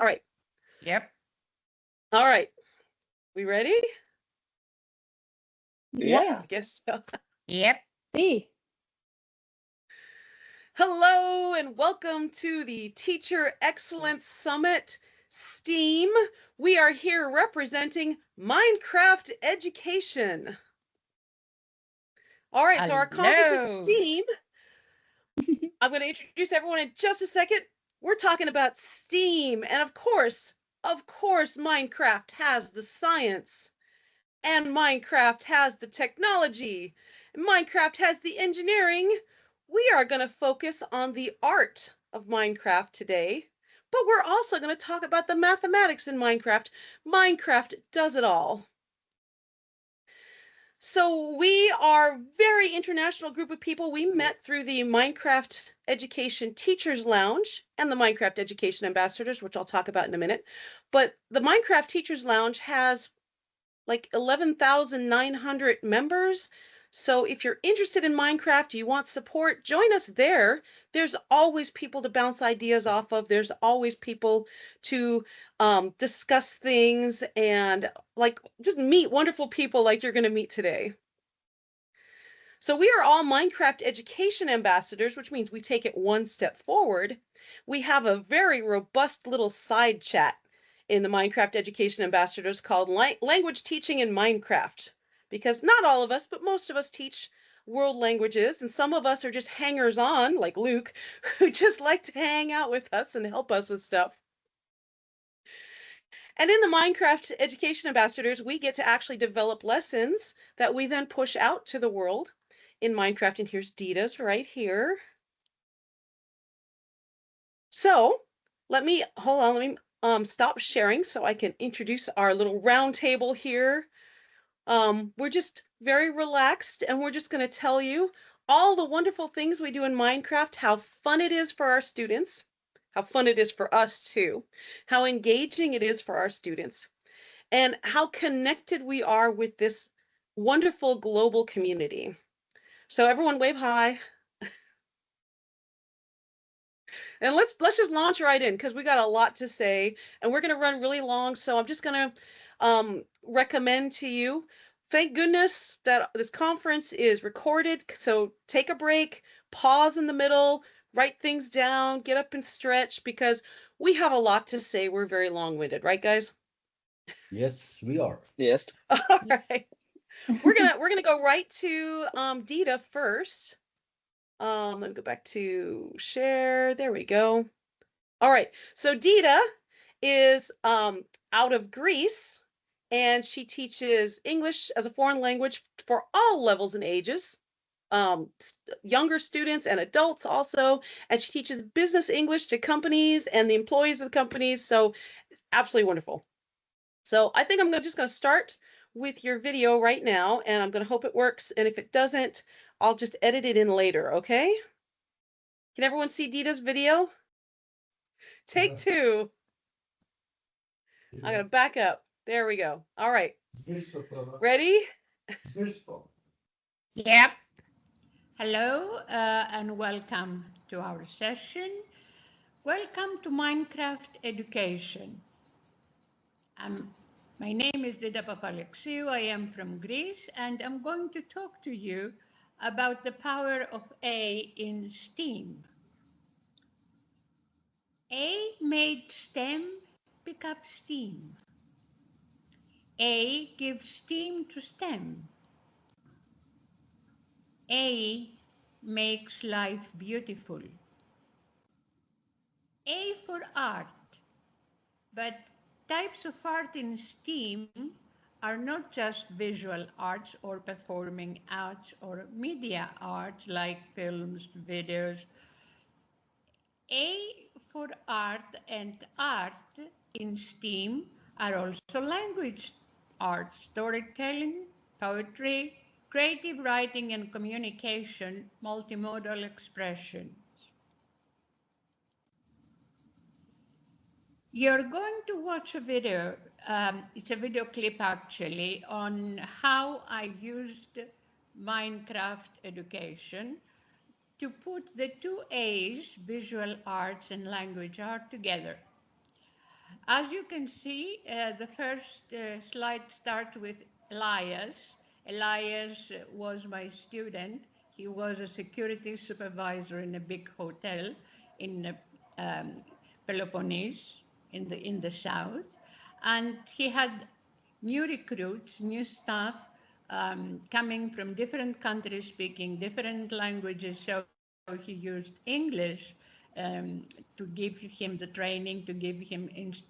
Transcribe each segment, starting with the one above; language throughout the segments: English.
All right. Yep. All right. We ready? Yeah. I guess so. Yep. See. Hello and welcome to the Teacher Excellence Summit STEAM. We are here representing Minecraft education. All right, so our conference is Hello. STEAM. I'm going to introduce everyone in just a second. We're talking about STEAM, and of course, Minecraft has the science, and Minecraft has the technology, and Minecraft has the engineering. We are going to focus on the art of Minecraft today, but we're also going to talk about the mathematics in Minecraft. Minecraft does it all. So we are a very international group of people. We met through the Minecraft Education Teachers Lounge and the Minecraft Education Ambassadors, which I'll talk about in a minute. But the Minecraft Teachers Lounge has like 11,900 members. So if you're interested in Minecraft, you want support, join us there. There's always people to bounce ideas off of. There's always people to discuss things and like just meet wonderful people like you're going to meet today. So we are all Minecraft education ambassadors, which means we take it one step forward. We have a very robust little side chat in the Minecraft education ambassadors called Language Teaching in Minecraft, because not all of us, but most of us teach world languages, and some of us are just hangers on, like Luke, who just like to hang out with us and help us with stuff. And in the Minecraft education ambassadors, we get to actually develop lessons that we then push out to the world in Minecraft. And here's Dita's right here. So let me stop sharing so I can introduce our little round table here. We're just very relaxed, and we're just going to tell you all the wonderful things we do in Minecraft, how fun it is for our students, how fun it is for us too, how engaging it is for our students, and how connected we are with this wonderful global community. So everyone wave hi. And let's just launch right in, because we got a lot to say and we're going to run really long. So I'm just going to recommend to you, thank goodness that this conference is recorded. So take a break, pause in the middle, write things down, get up and stretch, because we have a lot to say. We're very long-winded, right, guys? Yes, we are. Yes. All right. We're gonna go right to Dita first. Let me go back to share. There we go. All right. So Dita is out of Greece, and she teaches English as a foreign language for all levels and ages, younger students and adults also. And she teaches business English to companies and the employees of the companies. So absolutely wonderful. So I think I'm just going to start with your video right now, and I'm going to hope it works. And if it doesn't, I'll just edit it in later, okay? Can everyone see Dita's video? Take two. I'm going to back up. There we go. All right. Ready? Yep. Hello and welcome to our session. Welcome to Minecraft Education. My name is Dida Papalexiou. I am from Greece, and I'm going to talk to you about the power of A in STEAM. A made STEM pick up steam. A gives steam to STEM. A makes life beautiful. A for art, but types of art in STEAM are not just visual arts or performing arts or media art like films, videos. A for art and art in STEAM are also language arts, storytelling, poetry, creative writing and communication, multimodal expression. You're going to watch a video, it's a video clip actually, on how I used Minecraft education to put the two A's, visual arts and language art, together. As you can see, the first slide starts with Elias. Elias was my student. He was a security supervisor in a big hotel in Peloponnese in the south, and he had new recruits, new staff coming from different countries speaking different languages. So he used English to give him the training, to give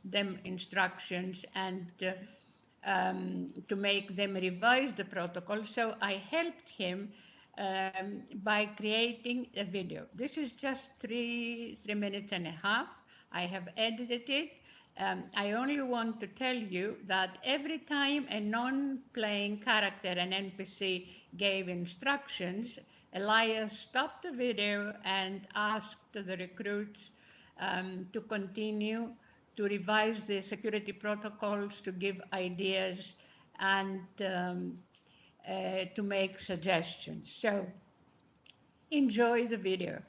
them instructions, and to make them revise the protocol. So I helped him by creating a video. This is just three minutes and a half. I have edited it. I only want to tell you that every time a non-playing character, an NPC, gave instructions, Elias stopped the video and asked the recruits to continue to revise the security protocols, to give ideas, and to make suggestions. So enjoy the video.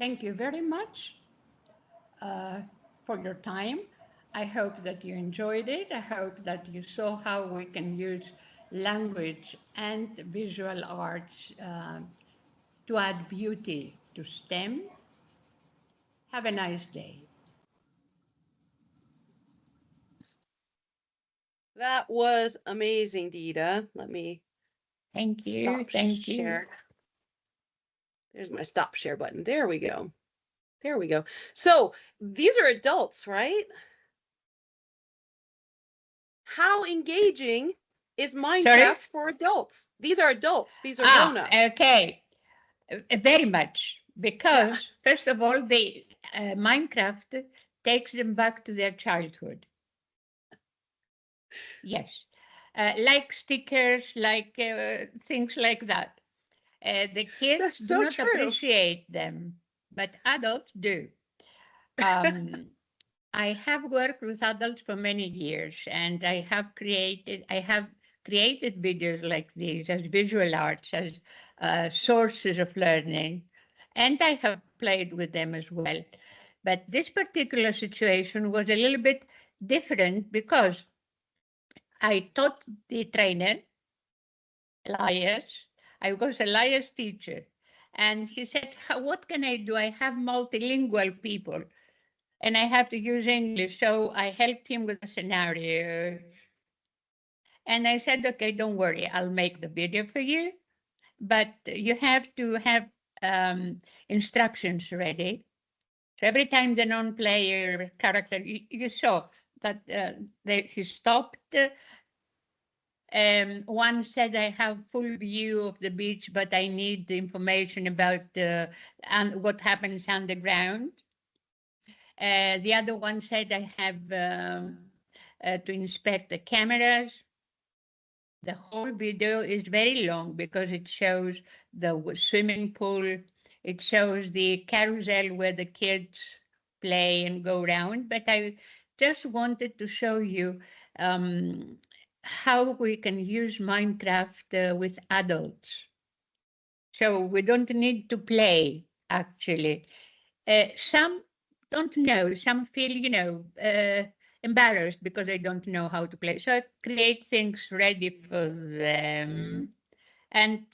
Thank you very much for your time. I hope that you enjoyed it. I hope that you saw how we can use language and visual arts to add beauty to STEM. Have a nice day. That was amazing, Dita. Let me Thank you. stop Thank you. share. There's my stop share button. There we go. There we go. So these are adults, right? How engaging is Minecraft Sorry? for adults? These are adults. These are grown-ups. Okay. Very much. Because, first of all, Minecraft takes them back to their childhood. Yes. Like stickers, like things like that. The kids That's do so not true. appreciate them, but adults do. I have worked with adults for many years, and I have created videos like these as visual arts, as sources of learning, and I have played with them as well. But this particular situation was a little bit different because I taught the trainer, Elias. I was Elias' teacher. And he said, what can I do? I have multilingual people and I have to use English. So I helped him with a scenario. And I said, okay, don't worry, I'll make the video for you. But you have to have instructions ready. So every time the non-player character, you saw that he stopped. One said, I have full view of the beach, but I need the information about and what happens underground. The other one said, I have to inspect the cameras. The whole video is very long because it shows the swimming pool. It shows the carousel where the kids play and go around. But I just wanted to show you how we can use Minecraft with adults. So we don't need to play, actually. Some don't know. Some feel, embarrassed because they don't know how to play. So I create things ready for them. And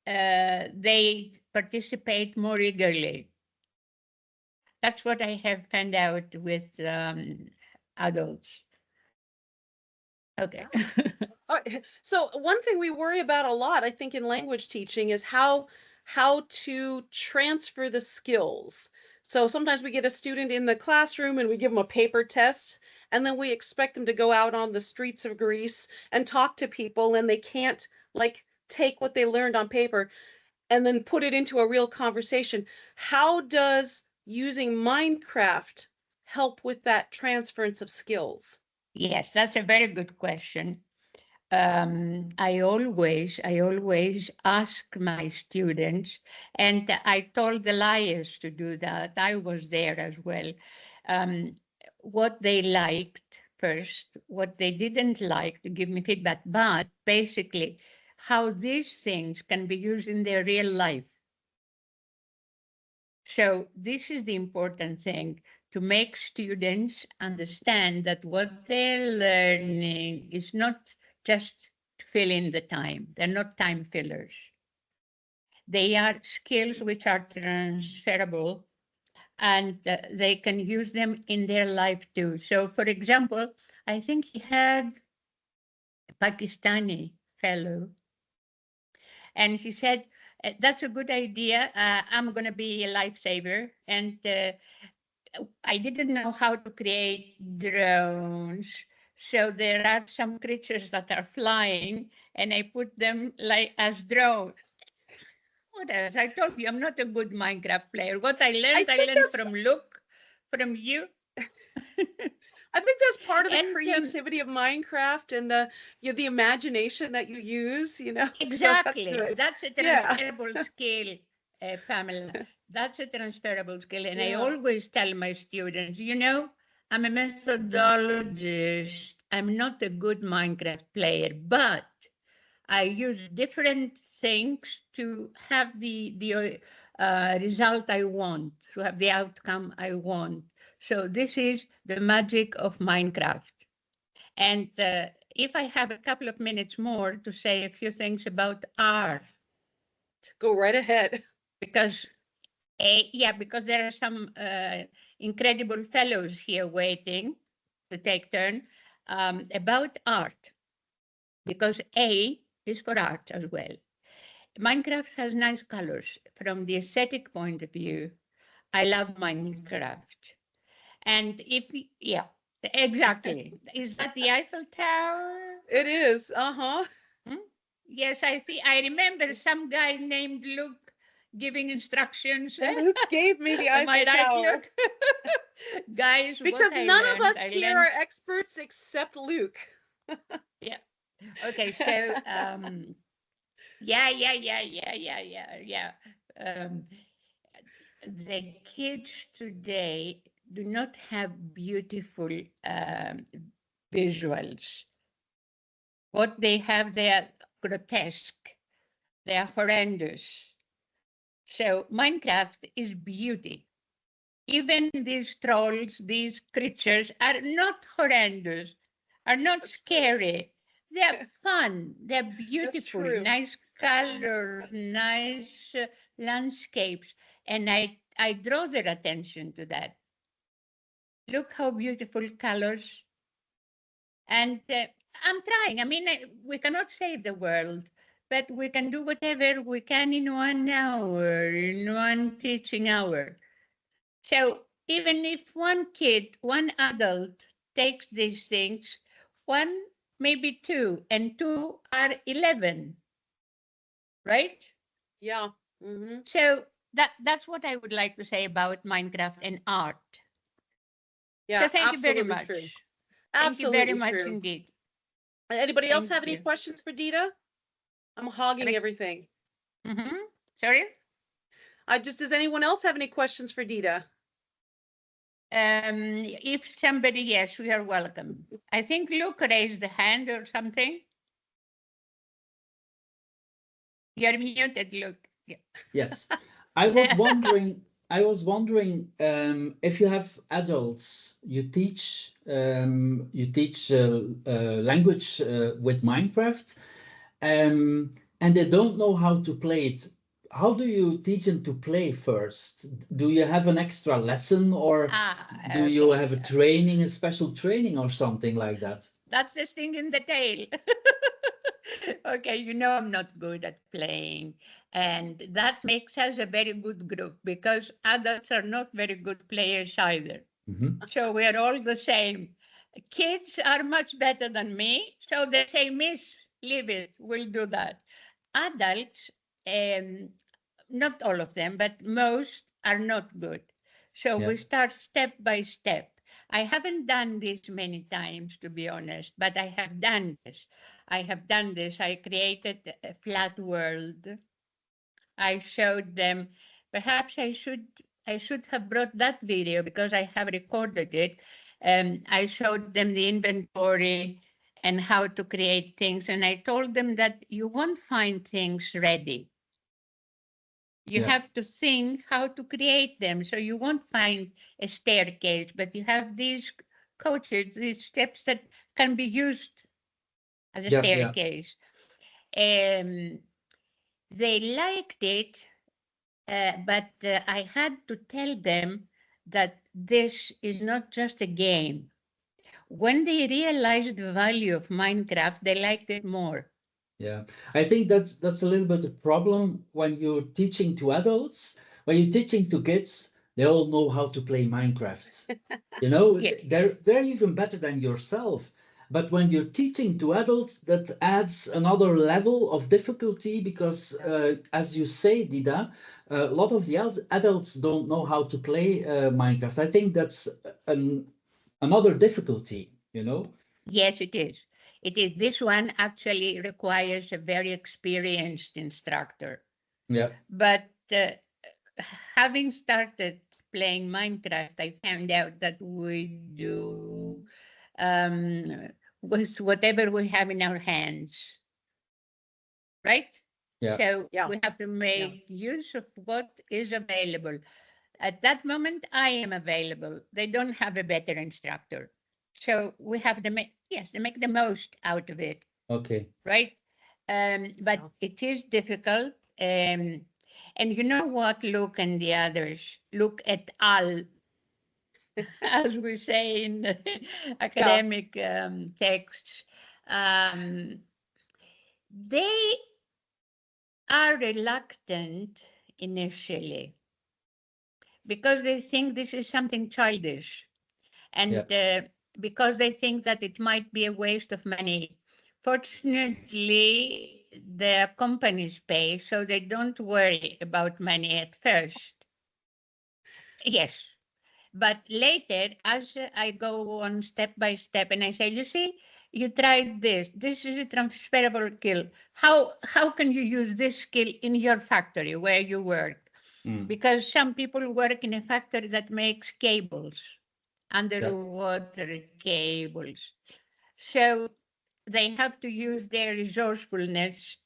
they participate more eagerly. That's what I have found out with adults. Okay. So one thing we worry about a lot, I think, in language teaching is how to transfer the skills. So sometimes we get a student in the classroom and we give them a paper test, and then we expect them to go out on the streets of Greece and talk to people, and they can't like take what they learned on paper and then put it into a real conversation. How does using Minecraft help with that transference of skills? Yes, that's a very good question. I always ask my students, and I told the liars to do that. I was there as well. What they liked first, what they didn't like, to give me feedback, but basically how these things can be used in their real life. So this is the important thing, to make students understand that what they're learning is not just to fill in the time. They're not time fillers. They are skills which are transferable, and they can use them in their life too. So, for example, I think he had a Pakistani fellow, and he said, that's a good idea. I'm going to be a lifesaver. And I didn't know how to create drones. So there are some creatures that are flying, and I put them like as drones. What else? I told you I'm not a good Minecraft player. What I learned from Luke, from you. I think that's part of the And creativity of Minecraft and the imagination that you use, exactly. So that's a transferable skill, Pamela. That's a transferable skill. And I always tell my students, I'm a methodologist. I'm not a good Minecraft player, but I use different things to have the result I want, to have the outcome I want. So this is the magic of Minecraft. And if I have a couple of minutes more to say a few things about art, Go right ahead. because because there are some incredible fellows here waiting to take turn about art, because A is for art as well. Minecraft has nice colors. From the aesthetic point of view, I love Minecraft. And exactly. Is that the Eiffel Tower? It is. Uh-huh. Hmm? Yes, I see. I remember some guy named Luke giving instructions. Luke gave me the Am I Eiffel right, Tower. Luke? Guys, Because what none of us I here learned. are experts except Luke. Yeah. Okay, so the kids today do not have beautiful visuals. What they have, they are grotesque. They are horrendous. So Minecraft is beauty. Even these trolls, these creatures are not horrendous, are not scary. They're fun. They're beautiful, true. nice colors, nice landscapes. And I draw their attention to that. Look how beautiful colors. And I'm trying. I mean, we cannot save the world, but we can do whatever we can in 1 hour, in one teaching hour. So even if one kid, one adult takes these things, one, maybe two, and two are 11, right? Yeah. Mm-hmm. So that's what I would like to say about Minecraft and art. Yeah, So thank you very absolutely true. much. Thank you very Absolutely much true. indeed. Anybody else Thank have any you. questions for Dita? I'm hogging everything. Mm-hmm. Sorry? Does anyone else have any questions for Dita? If somebody, yes, we are welcome. I think Luke raised the hand or something. You're muted, Luke. Yeah. Yes. I was wondering if you have adults, you teach language with Minecraft, and they don't know how to play it. How do you teach them to play first? Do you have an extra lesson, or do you Okay. have a training, a special training, or something like that? That's the sting in the tail. Okay, you know I'm not good at playing. And that makes us a very good group because adults are not very good players either. Mhm. So we're all the same. Kids are much better than me. So they say, Miss, leave it, we'll do that. Adults, um, not all of them, but most are not good. So Yeah. we start step by step. I haven't done this many times, to be honest, but I have done this. I have done this. I created a flat world. I showed them. Perhaps I should have brought that video because I have recorded it. I showed them the inventory and how to create things, and I told them that you won't find things ready. You Yeah. have to think how to create them. So you won't find a staircase, but you have these coaches, these steps that can be used as a Yeah. Yeah. staircase. Um, they liked it, but I had to tell them that this is not just a game. When they realized the value of Minecraft, they liked it more. Yeah, I think that's a little bit of problem when you're teaching to adults. When you're teaching to kids, they all know how to play Minecraft. You know, Yeah. they're even better than yourself. But when you're teaching to adults, that adds another level of difficulty because, as you say, Dida, a lot of the adults don't know how to play Minecraft. I think that's another difficulty, you know? Yes, it is. It is. This one actually requires a very experienced instructor. Yeah. But having started playing Minecraft, I found out that we do with whatever we have in our hands, right? Yeah. So Yeah. we have to make use of what is available. At that moment, I am available. They don't have a better instructor. So we have to make, yes, to make the most out of it, Okay. right? But Yeah. it is difficult. And you know what, Luke and the others, look at al, as we say in Yeah. academic texts. Um, they are reluctant initially because they think this is something childish, Yeah. and because they think that it might be a waste of money. Fortunately, their companies pay, so they don't worry about money at first. Yes. But later, as I go on step by step, and I say, you see, you tried this. This is a transferable skill. How can you use this skill in your factory where you work? Mm. Because some people work in a factory that makes cables, Yeah. underwater cables. So they have to use their resourcefulness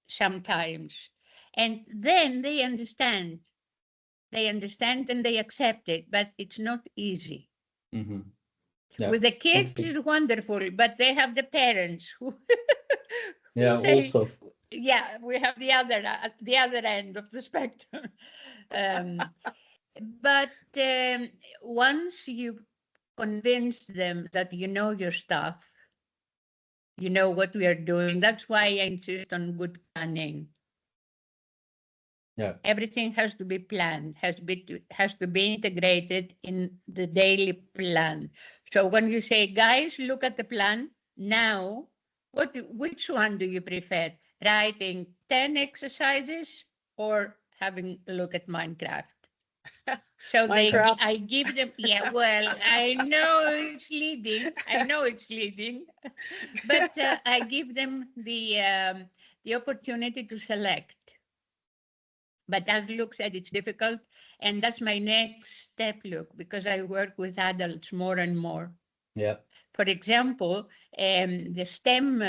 sometimes. And then they understand. They understand and they accept it, but it's not easy. Mm-hmm. Yeah. With the kids, Okay. it's wonderful, but they have the parents who, who Yeah. say, Also. yeah, we have the other end of the spectrum. Um, but once you convince them that you know your stuff, you know what we are doing. That's why I insist on good planning. Yeah. Everything has to be planned, has to be integrated in the daily plan. So when you say, guys, look at the plan now, which one do you prefer? Writing 10 exercises or having a look at Minecraft? So Minecraft. I give them, yeah, well, I know it's leading. I know it's leading, but I give them the opportunity to select. But as Luke said, it's difficult. And that's my next step, Luke, because I work with adults more and more. Yeah. For example, the STEM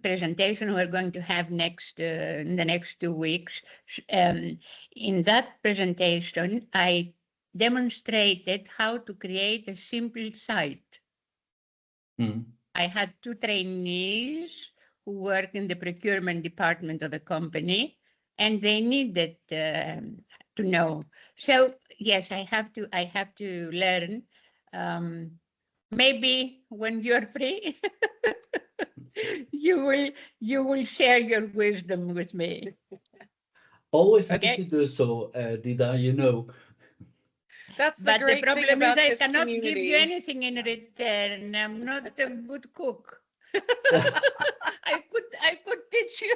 presentation we're going to have in the next 2 weeks, in that presentation, I demonstrated how to create a simple site. Mm. I had 2 trainees who work in the procurement department of the company, and they needed to know. So yes, I have to learn. Maybe when you're free, you will you will share your wisdom with me. Always happy to Okay. do so, Dida, you know. That's the But the great thing problem is about I this cannot give you community. anything in return. I'm not a good cook. I could teach you.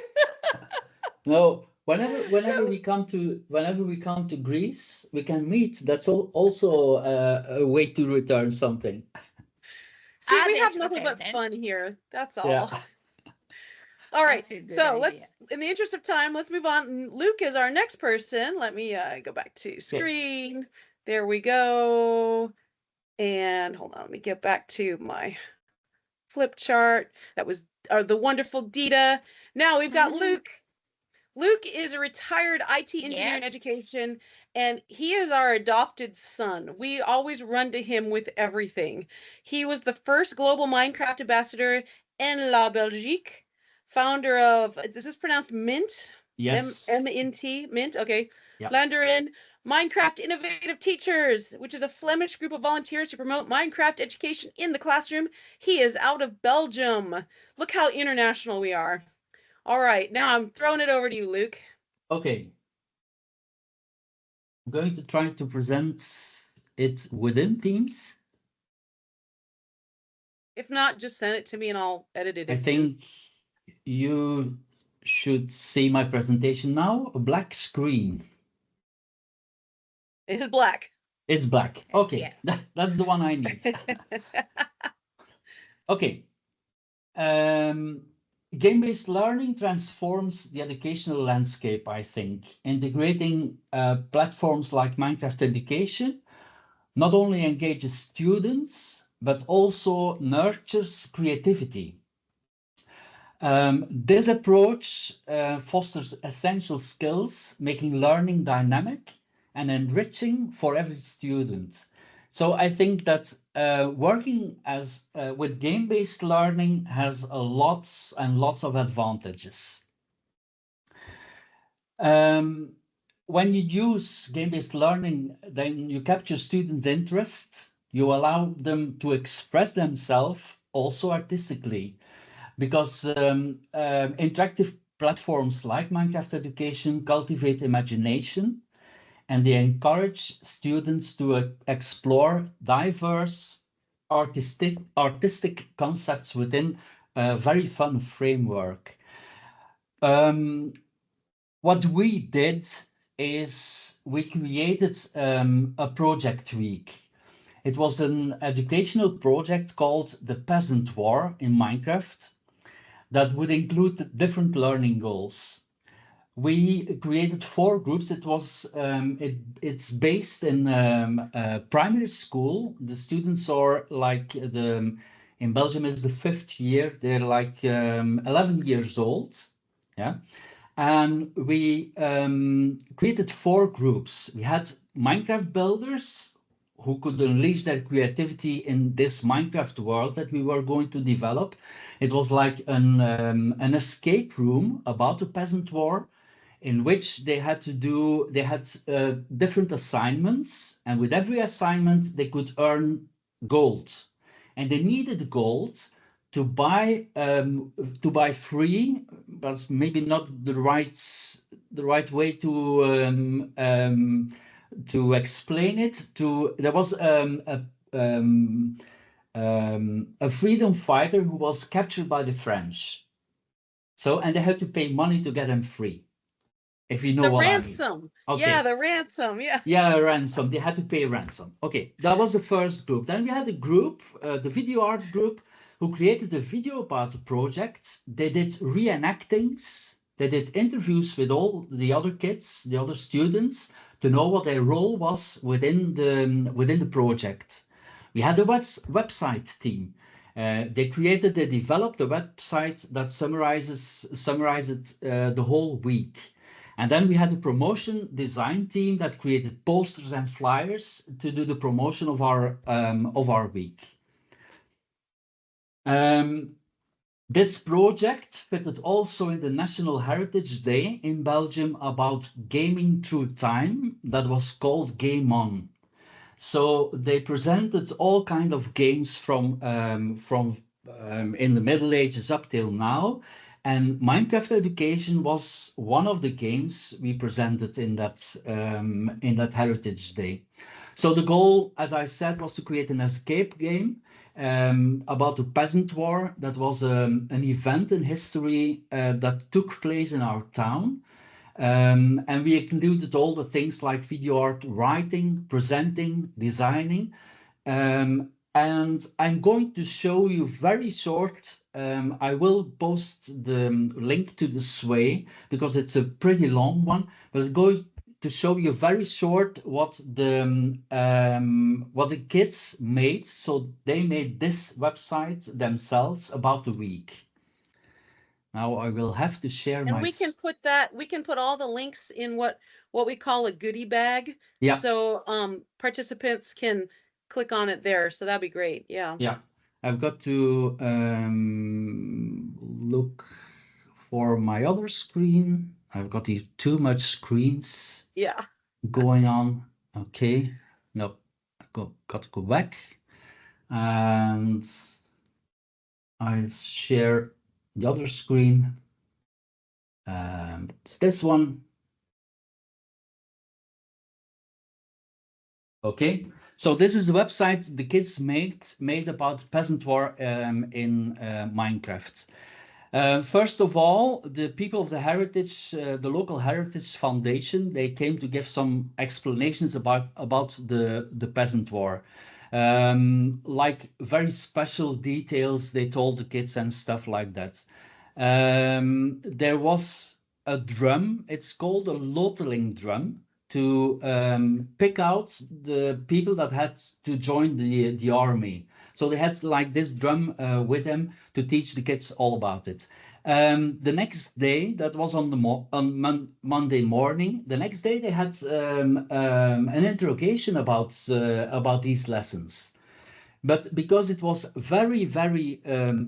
No, whenever So we come to Greece, we can meet. That's also a way to return something. See, we have that's nothing okay but then. fun here. That's Yeah. all. All right. That's a good So idea. let's, in the interest of time, let's move on. Luke is our next person. Let me go back to screen. There we go. And hold on, let me get back to my flip chart. That was the wonderful Dita. Now we've got Luke. Luke is a retired IT engineer in Yeah. education, and he is our adopted son. We always run to him with everything. He was the first global Minecraft ambassador in La Belgique, founder of, this is pronounced Mint? Yes. M-N-T, Mint, okay. Yeah. Landerin, Minecraft Innovative Teachers, which is a Flemish group of volunteers to promote Minecraft education in the classroom. He is out of Belgium. Look how international we are. All right, now I'm throwing it over to you, Luke. Okay. I'm going to try to present it within Teams. If not, just send it to me and I'll edit it I in. think you should see my presentation now. A black screen. It is black. It's black. Okay, Yeah. that's the one I need. Okay. Game-based learning transforms the educational landscape, I think. Integrating platforms like Minecraft Education not only engages students, but also nurtures creativity. This approach fosters essential skills, making learning dynamic and enriching for every student. So I think that working as with game-based learning has lots and lots of advantages. Um, when you use game-based learning, then you capture students' interest. You allow them to express themselves also artistically, because interactive platforms like Minecraft Education cultivate imagination, and they encourage students to explore diverse artistic concepts within a very fun framework. What we did is we created a project week. It was an educational project called the Peasant War in Minecraft that would include different learning goals. We created 4 groups. It's based in primary school. The students are like in Belgium is the 5th year. They're like 11 years old. Yeah. And we created 4 groups. We had Minecraft builders who could unleash their creativity in this Minecraft world that we were going to develop. It was like an escape room about a peasant war, in which they had different assignments, and with every assignment they could earn gold, and they needed gold to buy free. That's maybe not the right way to explain it. There was a freedom fighter who was captured by the French, and they had to pay money to get him free. If you know The what I mean. ransom. Okay. Yeah, the ransom. Yeah. Yeah, ransom. They had to pay ransom. Okay, that was the first group. Then we had a group, the video art group, who created a video about the project. They did reenactings. They did interviews with all the other kids, the other students, to know what their role was within the project. We had a website team. They developed a website that summarized the whole week. And then we had a promotion design team that created posters and flyers to do the promotion of our week. This project fitted also in the National Heritage Day in Belgium about gaming through time that was called Game On. So they presented all kind of games from in the Middle Ages up till now, and Minecraft Education was one of the games we presented in that Heritage Day. So the goal, as I said, was to create an escape game about the Peasant War. That was an event in history that took place in our town. And we included all the things like video art, writing, presenting, designing. And I'm going to show you very short. I will post the link to the sway because it's a pretty long one, but I'm going to show you very short what the kids made. So they made this website themselves about the week. Now I will have to share And my. we can put all the links in what we call a goodie bag. Yeah. So participants can click on it there. So that'd be great. Yeah. Yeah. I've got to look for my other screen. I've got these too much screens Yeah. going on. Okay. No, got to go back. And I'll share the other screen. It's this one. Okay, so this is the website the kids made about peasant war in Minecraft. First of all, the people of the heritage, the local heritage foundation, they came to give some explanations about the peasant war, like very special details they told the kids and stuff like that. There was a drum. It's called a loteling drum, to pick out the people that had to join the army. So they had like this drum with them to teach the kids all about it. The next day, that was on Monday morning. The next day, they had an interrogation about these lessons. But because it was very, very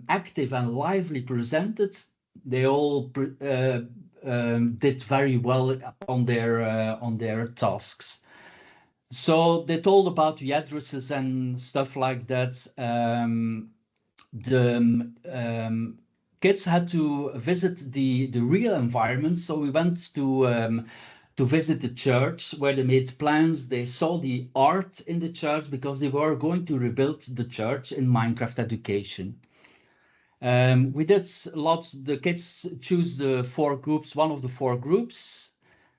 active and lively presented, they all did very well on their tasks. So they told about the addresses and stuff like that. The kids had to visit the real environment, so we went to visit the church where they made plans. They saw the art in the church because they were going to rebuild the church in Minecraft education. We did lots. The kids choose the 4 groups, one of the 4 groups.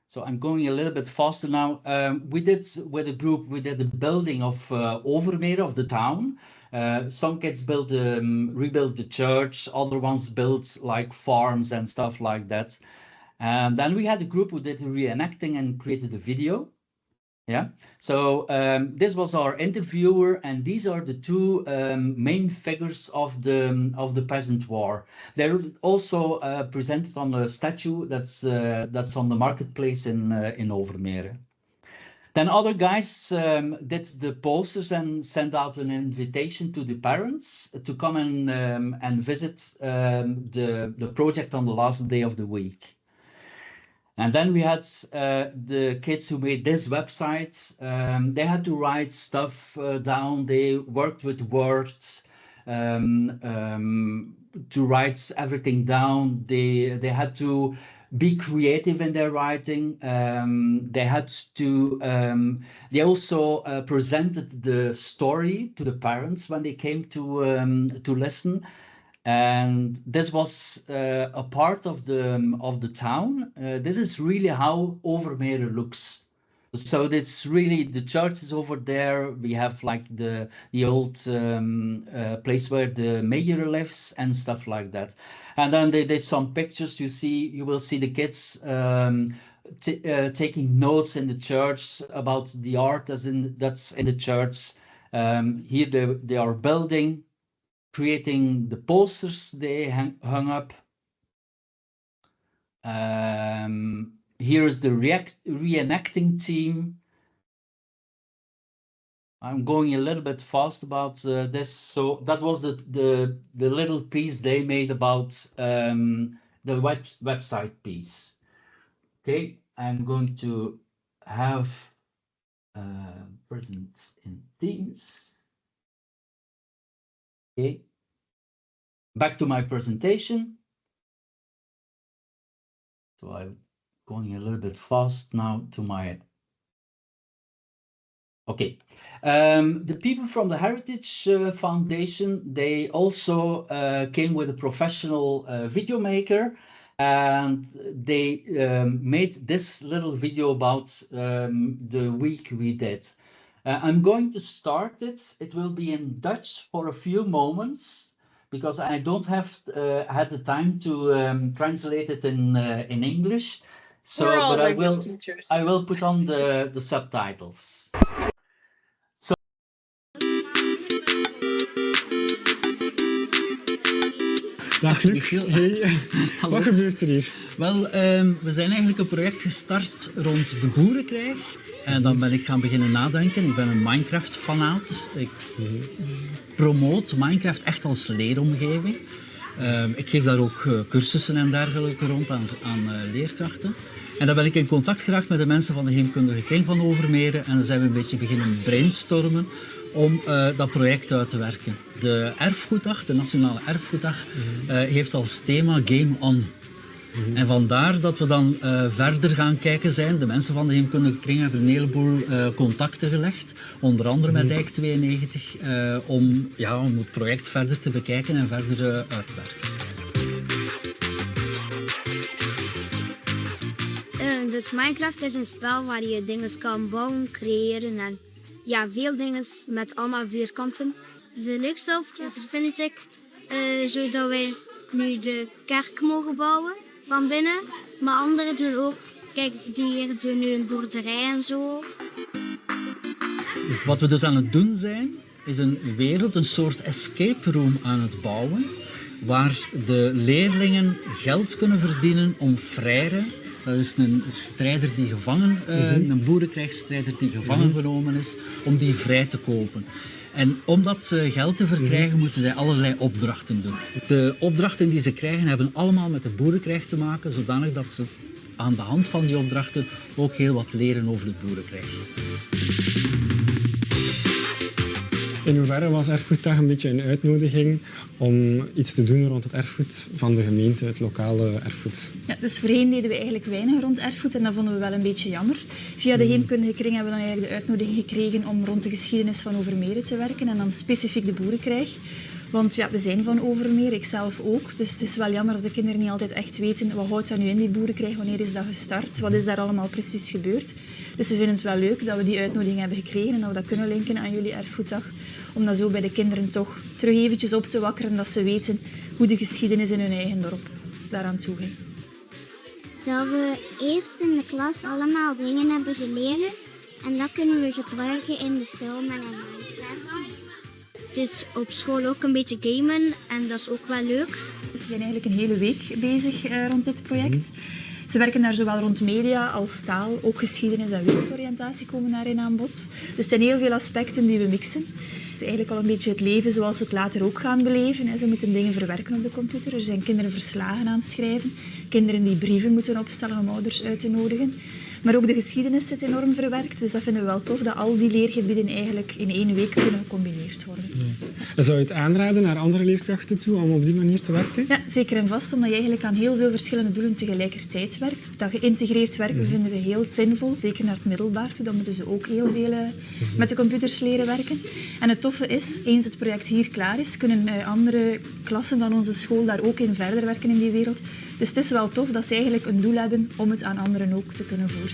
So I'm going a little bit faster now. We did with a group, we did the building of Overmere, of the town. Some kids rebuilt the church, other ones built like farms and stuff like that. And then we had a group who did reenacting and created a video. Yeah, so this was our interviewer, and these are the 2 main figures of the peasant war. They're also presented on a statue that's on the marketplace in Overmere. Then other guys did the posters and sent out an invitation to the parents to come and visit the project on the last day of the week. And then we had the kids who made this website. They had to write stuff down. They worked with words to write everything down. They had to be creative in their writing. They had to. They also presented the story to the parents when they came to listen. And this was a part of the town. This is really how Overmere looks. So it's really, the church is over there. We have like the old place where the mayor lives and stuff like that. And then they did some pictures. You will see the kids taking notes in the church about the art that's in the church. Here they are building, creating the posters they hung up. Here is the reenacting team. I'm going a little bit fast about this. So that was the little piece they made about the website piece. Okay, I'm going to have present in Teams. Okay, back to my presentation. So I'm going a little bit fast now to my. Okay, the people from the Heritage Foundation, they also came with a professional video maker, and they made this little video about the week we did. I'm going to start it. It will be in Dutch for a few moments, because I don't have had the time to translate it in English. So, We're all but language teachers. I will put on the subtitles. Dag Luc. Michiel. Hey. Hallo. Wat gebeurt er hier? Wel, we zijn eigenlijk een project gestart rond de boerenkrijg. En dan ben ik gaan beginnen nadenken. Ik ben een Minecraft-fanaat. Ik promoot Minecraft echt als leeromgeving. Ik geef daar ook cursussen en dergelijke rond aan leerkrachten. En dan ben ik in contact geraakt met de mensen van de heemkundige kring van Overmere. En dan zijn we een beetje beginnen brainstormen om dat project uit te werken. De Erfgoeddag, de Nationale Erfgoeddag, heeft als thema Game On. En vandaar dat we dan verder gaan kijken zijn. De mensen van de heemkundige kring hebben een heleboel contacten gelegd, onder andere met Dijk 92, om het project verder te bekijken en verder uit te werken. Dus Minecraft is een spel waar je dingen kan bouwen, creëren en ja, veel dingen met allemaal vierkanten. De leukste opdracht vind ik zodat wij nu de kerk mogen bouwen van binnen. Maar anderen doen ook, kijk, die hier doen nu een boerderij en zo. Wat we dus aan het doen zijn, is een wereld, een soort escape room aan het bouwen, waar de leerlingen geld kunnen verdienen om Frère, dat is een strijder die een boerenkrijgsstrijder die gevangen genomen is, om die vrij te kopen. En om dat geld te verkrijgen moeten zij allerlei opdrachten doen. De opdrachten die ze krijgen hebben allemaal met de boerenkrijg te maken, zodanig dat ze aan de hand van die opdrachten ook heel wat leren over de boerenkrijg. In hoeverre was Erfgoeddag een beetje een uitnodiging om iets te doen rond het erfgoed van de gemeente, het lokale erfgoed? Ja, dus voorheen deden we eigenlijk weinig rond erfgoed en dat vonden we wel een beetje jammer. Via de heemkundige kring hebben we dan eigenlijk de uitnodiging gekregen om rond de geschiedenis van Overmere te werken en dan specifiek de boerenkrijg. Want ja, we zijn van Overmere, ik zelf ook. Dus het is wel jammer dat de kinderen niet altijd echt weten wat houdt dat nu in die boerenkrijg, wanneer is dat gestart, wat is daar allemaal precies gebeurd. Dus we vinden het wel leuk dat we die uitnodiging hebben gekregen en dat we dat kunnen linken aan jullie Erfgoeddag. Om dat zo bij de kinderen toch terug eventjes op te wakkeren, dat ze weten hoe de geschiedenis in hun eigen dorp daaraan toe ging. Dat we eerst in de klas allemaal dingen hebben geleerd en dat kunnen we gebruiken in de film en in Minecraft. Het is op school ook een beetje gamen en dat is ook wel leuk. Dus we zijn eigenlijk een hele week bezig rond dit project. Ze werken daar zowel rond media als taal, ook geschiedenis en wereldoriëntatie komen daarin aan bod. Dus het zijn heel veel aspecten die we mixen. Het is eigenlijk al een beetje het leven zoals ze het later ook gaan beleven. Ze moeten dingen verwerken op de computer. Er zijn kinderen verslagen aan het schrijven, kinderen die brieven moeten opstellen om ouders uit te nodigen. Maar ook de geschiedenis zit enorm verwerkt, dus dat vinden we wel tof dat al die leergebieden eigenlijk in 1 week kunnen gecombineerd worden. Ja. Zou je het aanraden naar andere leerkrachten toe om op die manier te werken? Ja, zeker en vast, omdat je eigenlijk aan heel veel verschillende doelen tegelijkertijd werkt. Dat geïntegreerd werken vinden we heel zinvol, zeker naar het middelbaar toe. Dan moeten ze ook heel veel met de computers leren werken. En het toffe is, eens het project hier klaar is, kunnen andere klassen van onze school daar ook in verder werken in die wereld. Dus het is wel tof dat ze eigenlijk een doel hebben om het aan anderen ook te kunnen voorstellen.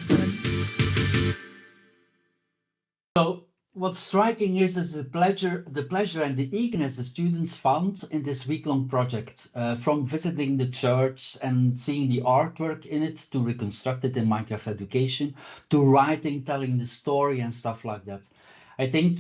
So what's striking is the pleasure and the eagerness the students found in this week-long project, from visiting the church and seeing the artwork in it to reconstruct it in Minecraft Education, to writing, telling the story and stuff like that. I think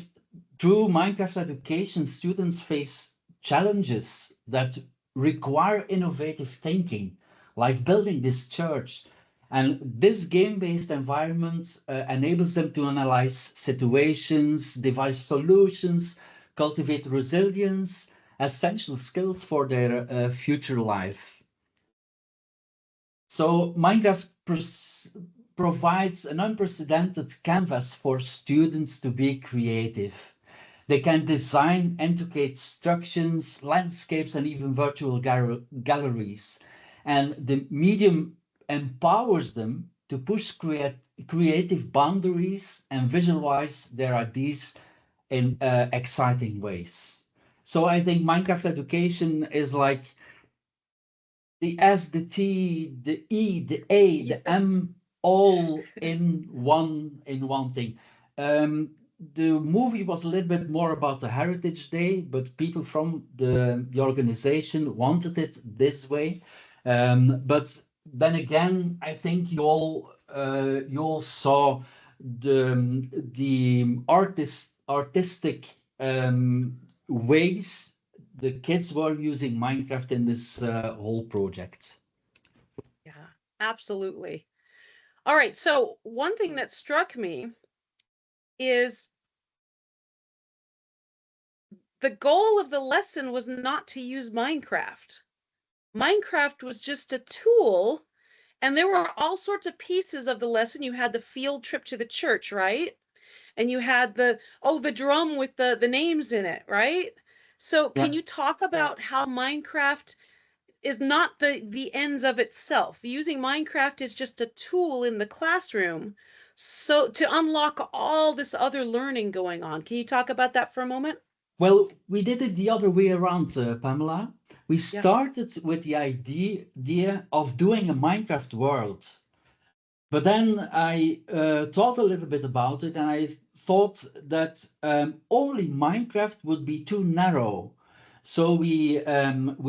through Minecraft Education, students face challenges that require innovative thinking, like building this church. And this game-based environment enables them to analyze situations, devise solutions, cultivate resilience, essential skills for their future life. So Minecraft provides an unprecedented canvas for students to be creative. They can design intricate structures, landscapes, and even virtual galleries. And the medium empowers them to push creative boundaries and visualize their ideas in exciting ways. So I think Minecraft Education is like the S, the T, the E, the A, the M, all in one thing. The movie was a little bit more about the Heritage Day, but people from the organization wanted it this way. But then again, I think you all saw the artistic ways the kids were using Minecraft in this whole project. Yeah, absolutely. All right, so one thing that struck me is the goal of the lesson was not to use Minecraft. Minecraft was just a tool, and there were all sorts of pieces of the lesson. You had the field trip to the church, right? And you had the drum with the names in it, right? So can you talk about how Minecraft is not the ends of itself? Using Minecraft is just a tool in the classroom, so to unlock all this other learning going on. Can you talk about that for a moment? Well, we did it the other way around, Pamela. We started with the idea of doing a Minecraft world. But then I thought a little bit about it, and I thought that only Minecraft would be too narrow. So we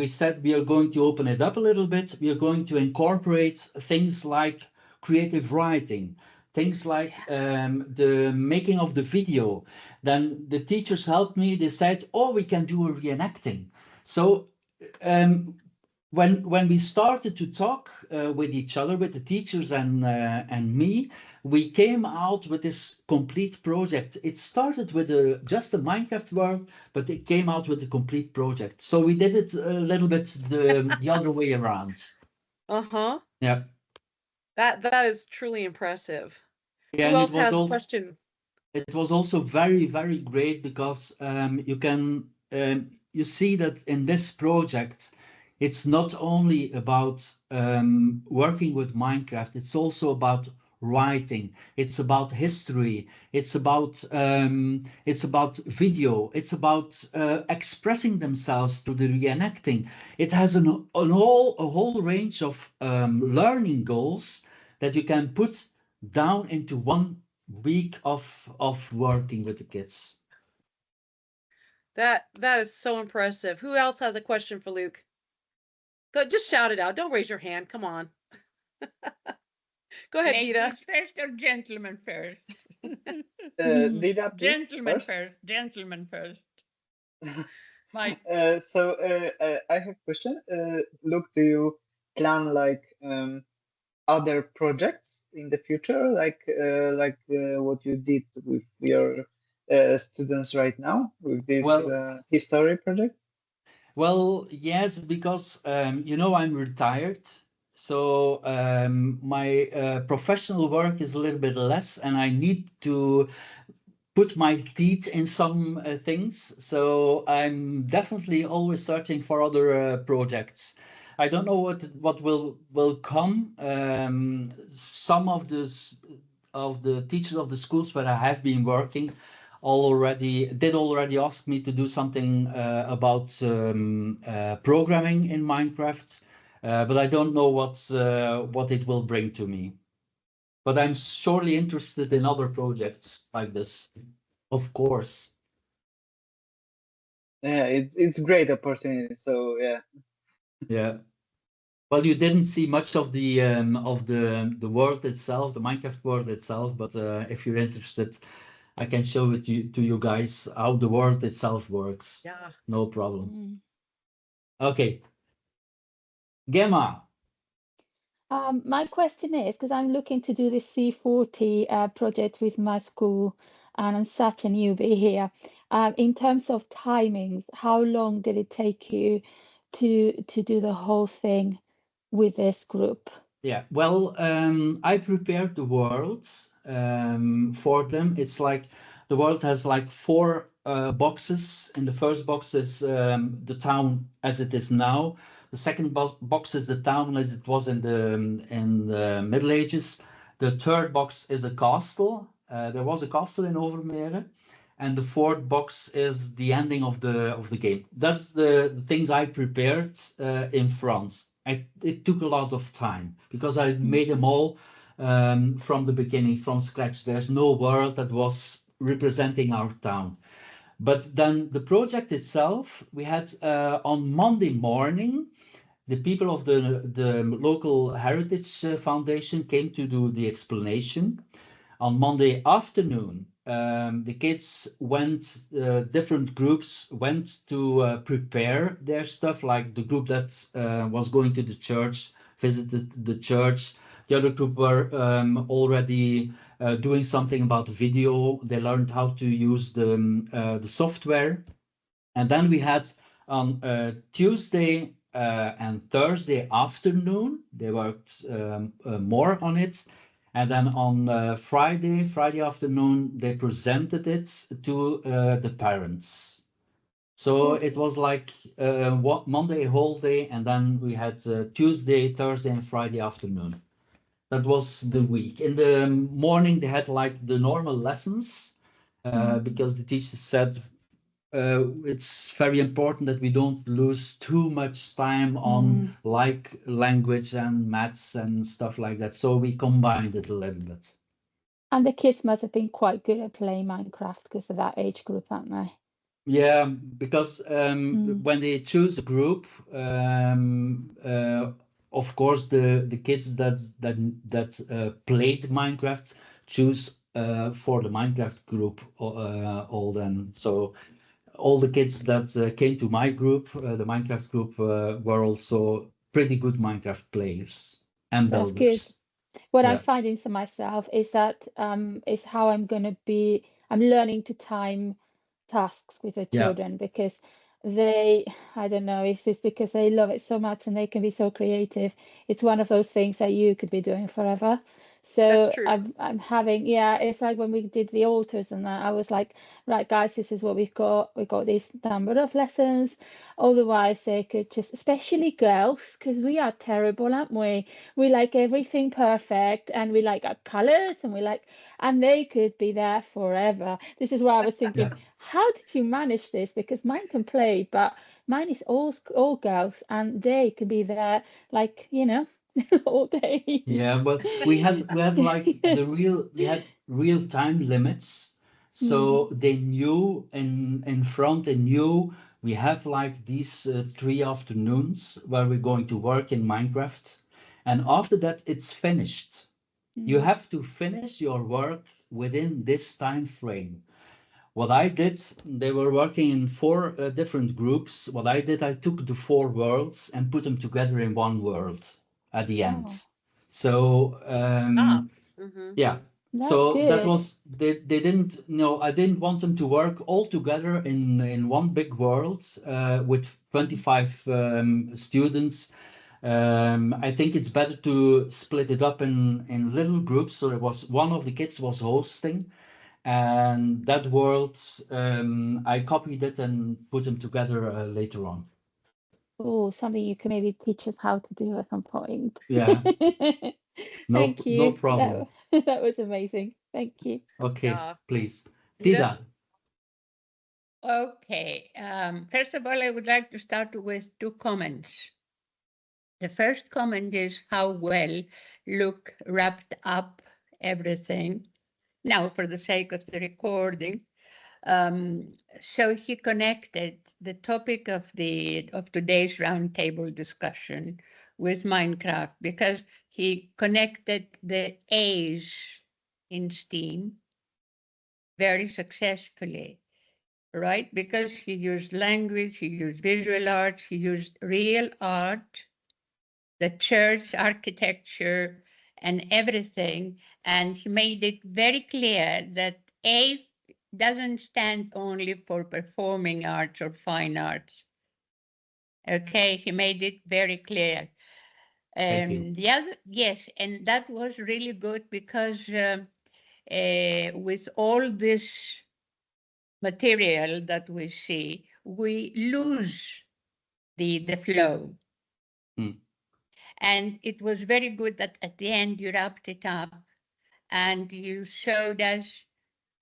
said we are going to open it up a little bit. We are going to incorporate things like creative writing, things like the making of the video. Then the teachers helped me. They said, oh, we can do a reenacting. So when we started to talk with each other, with the teachers and me, we came out with this complete project. It started with just a Minecraft world, but it came out with a complete project. So we did it a little bit the other way around. Uh-huh. Yeah. That is truly impressive. Yeah, Who and else has a question? it was also very, very great because you see that in this project, it's not only about working with Minecraft, it's also about writing, it's about history, it's about video, it's about expressing themselves through the reenacting. It has a whole range of learning goals that you can put down into 1 week of working with the kids. That is so impressive. Who else has a question for Luke? Go, just shout it out. Don't raise your hand. Come on. Go ahead, Dita. Ladies first or gentlemen first? Dida, please, Gentlemen first. first. Gentlemen first. Mike. I have a question. Look, do you plan like other projects in the future, like what you did with your students right now with this history project? Well, yes, because I'm retired, so my professional work is a little bit less, and I need to put my teeth in some things. So I'm definitely always searching for other projects. I don't know what will come. Some of the teachers of the schools where I have been working already ask me to do something about programming in Minecraft, but I don't know what it will bring to me. But I'm surely interested in other projects like this, of course. Yeah, it's great opportunity. So yeah. Yeah. Well, you didn't see much of the world itself, the Minecraft world itself, but if you're interested, I can show it to you guys how the world itself works. Yeah. No problem. Okay. Gemma. My question is, because I'm looking to do this C40 project with my school, and I'm such a newbie here. In terms of timing, how long did it take you to do the whole thing with this group? Yeah, well, I prepared the world for them. It's like the world has like 4 boxes. In the first box is the town as it is now. The second box is the town as it was in the Middle Ages. The third box is a castle. There was a castle in Overmere. And the fourth box is the ending of the game. That's the things I prepared in France. It took a lot of time because I made them all from the beginning, from scratch. There's no world that was representing our town. But then the project itself, we had on Monday morning, the people of the local heritage foundation came to do the explanation. On Monday afternoon, the kids went, different groups went to prepare their stuff, like the group that was going to the church, visited the church. The other group were already doing something about video. They learned how to use the software. And then we had on Tuesday and Thursday afternoon, they worked more on it. And then on Friday afternoon, they presented it to the parents. So it was like Monday whole day, and then we had Tuesday, Thursday, and Friday afternoon. That was the week. In the morning, they had like the normal lessons because the teacher said it's very important that we don't lose too much time on like language and maths and stuff like that. So we combined it a little bit. And the kids must have been quite good at playing Minecraft because of that age group, aren't they? Yeah, because when they choose a group, of course the kids that played Minecraft choose for the Minecraft group all then. So all the kids that came to my group, the Minecraft group, were also pretty good Minecraft players and That's good. builders. What I'm Yeah, finding for myself is that is how I'm going to be. I'm learning to time tasks with the yeah, children because they, I don't know if it's because they love it so much and they can be so creative. It's one of those things that you could be doing forever. That's So true. I'm having, yeah, it's like when we did the altars and that, I was like, right, guys, this is what we've got. We've got this number of lessons. Otherwise, they could just, especially girls, because we are terrible, aren't we? We like everything perfect and we like our colors and we like, and they could be there forever. This is why I was thinking, yeah, how did you manage this? Because mine can play, but mine is all girls and they can be there like, all day. yeah. But we had like we had real time limits, Mm, so they knew in front. They knew we have like these 3 afternoons where we're going to work in Minecraft, and after that it's finished. You mm. have to finish your work within this time frame. What I did, they were working in 4 different groups. What I did, I took the 4 worlds and put them together in one world at the Oh, end. So Ah. Mm-hmm. yeah, that's so that good. was they didn't, I didn't want them to work all together in one big world with 25 students. I think it's better to split it up in little groups. So there was one of the kids was hosting, and that world, I copied it and put them together later on. Oh, something you can maybe teach us how to do at some point. Yeah, no, Thank no you. problem. That was amazing. Thank you. Okay, Yeah. please. Dita? Tida. Okay. First of all, I would like to start with 2 comments. The first comment is how well Luke wrapped up everything. Now, for the sake of the recording, so he connected the topic of today's roundtable discussion with Minecraft because he connected the A's in STEAM very successfully, right? Because he used language, he used visual arts, he used real art, the church architecture and everything. And he made it very clear that A doesn't stand only for performing arts or fine arts. Okay, he made it very clear. Thank you. The other, yes, and that was really good because with all this material that we see, we lose the flow. Mm. And it was very good that at the end you wrapped it up and you showed us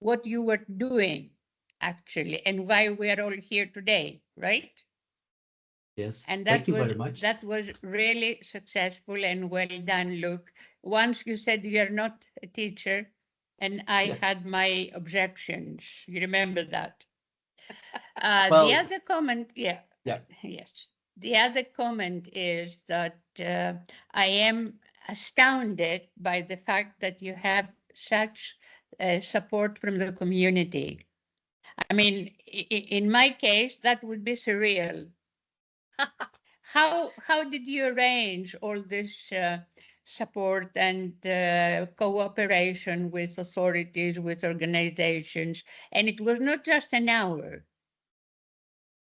what you were doing actually and why we are all here today, right? Yes, And thank you very much. that was really successful and well done, Luke. Once you said you're not a teacher, and I Yeah. had my objections. You remember that? The Well, other comment, yeah, yeah, yes. The other comment is that I am astounded by the fact that you have such support from the community. I mean, in my case, that would be surreal. How did you arrange all this support and cooperation with authorities, with organizations? And it was not just an hour,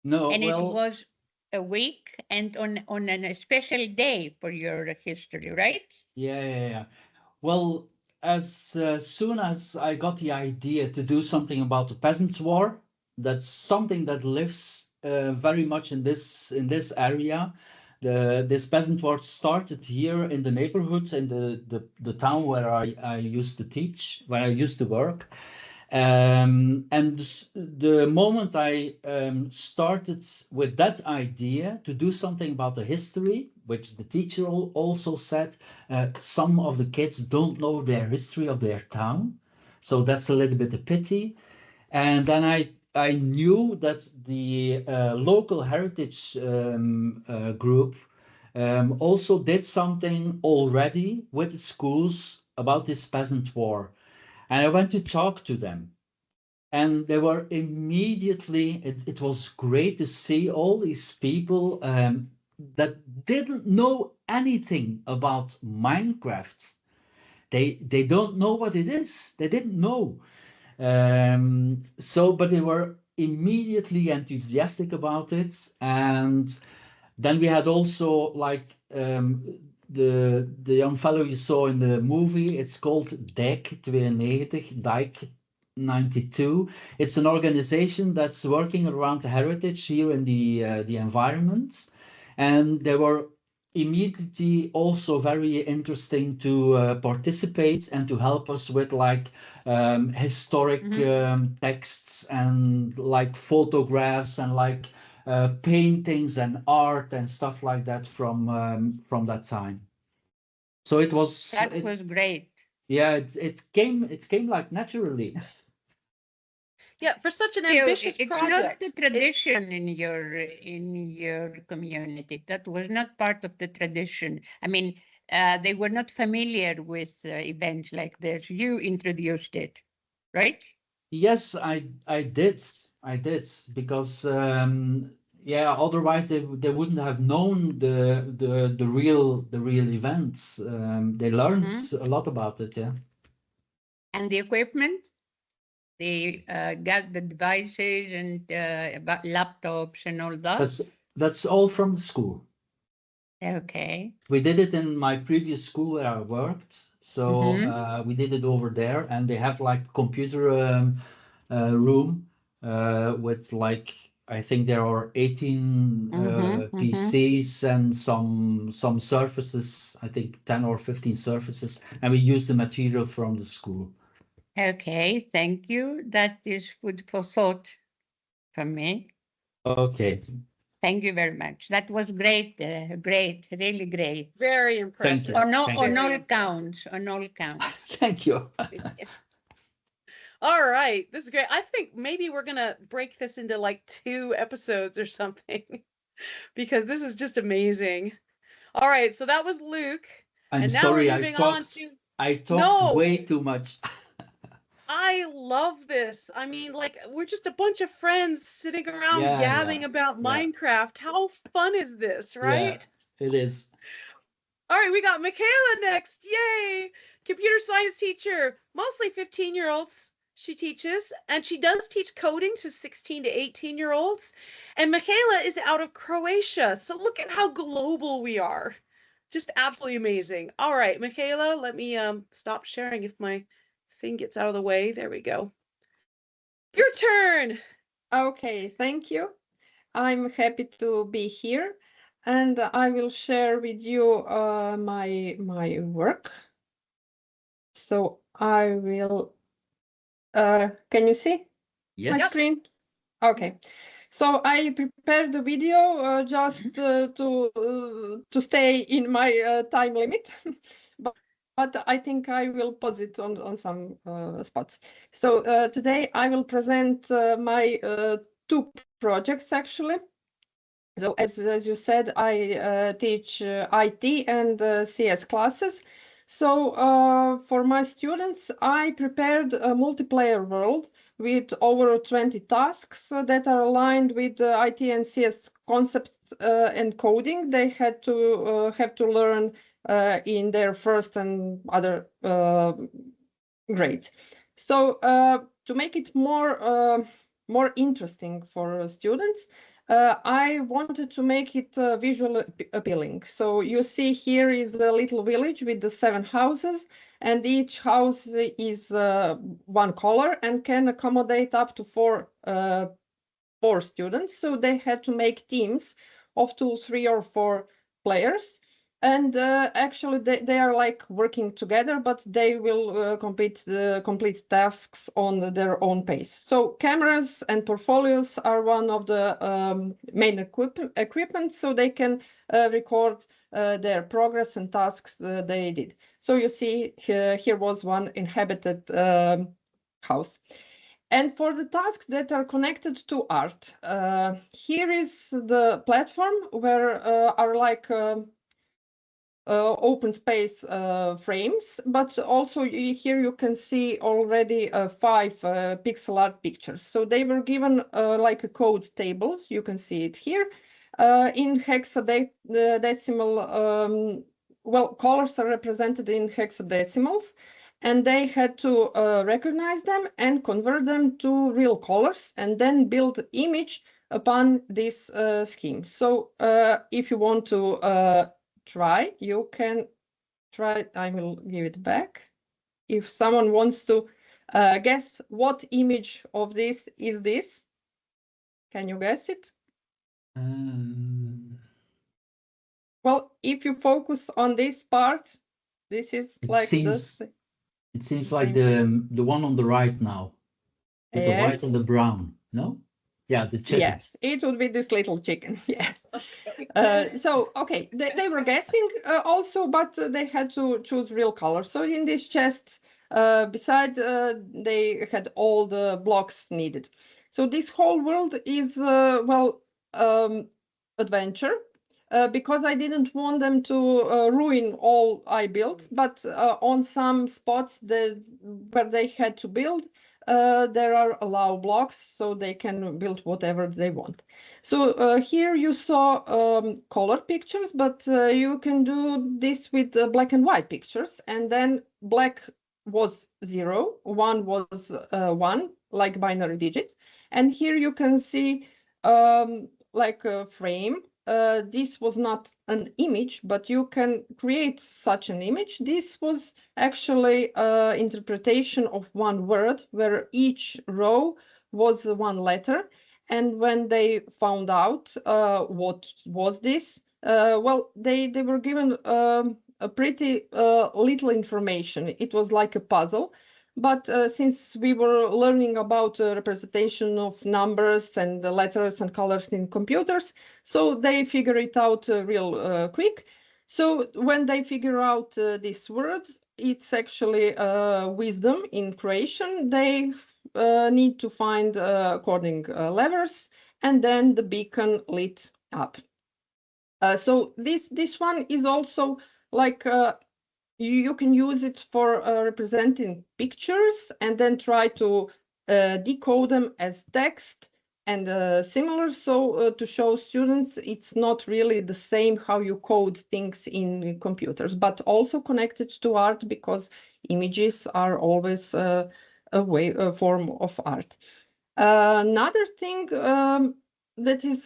no, and it well, was a week and on a special day for your history, right? yeah. Well, as soon as I got the idea to do something about the peasants' war, that's something that lives very much in this area. This peasant war started here in the neighborhood, in the town where I used to teach, where I used to work. And the moment I started with that idea to do something about the history, which the teacher also said, some of the kids don't know their history of their town, so that's a little bit a pity. And then I knew that the local heritage group also did something already with the schools about this peasant war, and I went to talk to them. And they were immediately, it was great to see all these people that didn't know anything about Minecraft. They don't know what it is. They didn't know. But they were immediately enthusiastic about it. And then we had also like the young fellow you saw in the movie. It's called Dijk 92, Dijk 92. It's an organization that's working around the heritage here in the environment, and they were immediately also very interesting to participate and to help us with like historic texts and like photographs and like paintings and art and stuff like that from that time. So it was That was great. yeah, it came like naturally. Yeah, for such an So ambitious it's not project. the tradition in your community. That was not part of the tradition. I mean, they were not familiar with events like this. You introduced it, right? Yes, I did. I did because yeah, otherwise they wouldn't have known the real events. They learned a lot about it, yeah. And the equipment, they got the devices and about laptops and all that. That's all from the school. Okay. We did it in my previous school where I worked. So we did it over there, and they have like computer room with like I think there are 18 PCs and some surfaces. I think 10 or 15 surfaces, and we use the material from the school. Okay, thank you. That is food for thought for me. Okay. Thank you very much. That was great, great, really great. Very impressive. you. On all, Thank you. on all counts, on all counts. Thank you. All right, this is great. I think maybe we're gonna break this into like 2 episodes or something because this is just amazing. All right, so that was Luke. I'm and now sorry, we're moving on to. I talked No. way too much. I love this. I mean, like, we're just a bunch of friends sitting around Yeah, yabbing yeah, about yeah. Minecraft. How fun is this, right? Yeah, it is. All right, we got Michaela next. Yay! Computer science teacher, mostly 15-year-olds she teaches, and she does teach coding to 16 to 18-year-olds. And Michaela is out of Croatia, so look at how global we are. Just absolutely amazing. All right, Michaela, let me stop sharing if my thing gets out of the way. There we go. Your turn. Okay, thank you. I'm happy to be here, and I will share with you my work. So I will. Can you see my Yes. screen? Okay. So I prepared the video just to stay in my time limit, but I think I will pause it on some spots. So today I will present my 2 projects actually. So as you said, I teach IT and CS classes. So for my students, I prepared a multiplayer world with over 20 tasks that are aligned with the IT and CS concepts and coding they had to have to learn in their first and other grades. So to make it more interesting for students, I wanted to make it visually appealing. So you see here is a little village with the 7 houses, and each house is one color and can accommodate up to 4 students. So they had to make teams of 2, 3, or 4 players. And actually, they are like working together, but they will complete tasks on their own pace. So cameras and portfolios are one of the main equipment, so they can record their progress and tasks they did. So you see here was one inhabited house. And for the tasks that are connected to art, here is the platform where are like open space frames, but also here you can see already 5 pixel art pictures. So they were given like a code table. You can see it here in hexadecimal. Well, colors are represented in hexadecimals, and they had to recognize them and convert them to real colors, and then build image upon this scheme. So if you want to try, you can try. I will give it back. If someone wants to guess what image of this is this, can you guess it? Well, if you focus on this part, this is It like seems this. it seems like the one on the right now, with the white Yes. and the brown. No? Yeah, the chicken. Yes, it would be this little chicken. Yes. So, okay, they were guessing also, but they had to choose real colors. So in this chest, beside, they had all the blocks needed. So this whole world is, well, adventure. Because I didn't want them to ruin all I built, but on some spots where they had to build, there are allow blocks, so they can build whatever they want. So here you saw color pictures, but you can do this with black and white pictures, and then black was 0, 1 was 1, like binary digit. And here you can see like a frame. This was not an image, but you can create such an image. This was actually interpretation of one word, where each row was one letter. And when they found out what was this, well, they were given a pretty little information. It was like a puzzle. But since we were learning about representation of numbers and the letters and colors in computers, so they figure it out real quick. So when they figure out this word, it's actually wisdom in Croatian. They need to find according levers, and then the beacon lit up. So this one is also like you can use it for representing pictures and then try to decode them as text and similar. So to show students it's not really the same how you code things in computers, but also connected to art, because images are always a form of art. Another thing that is,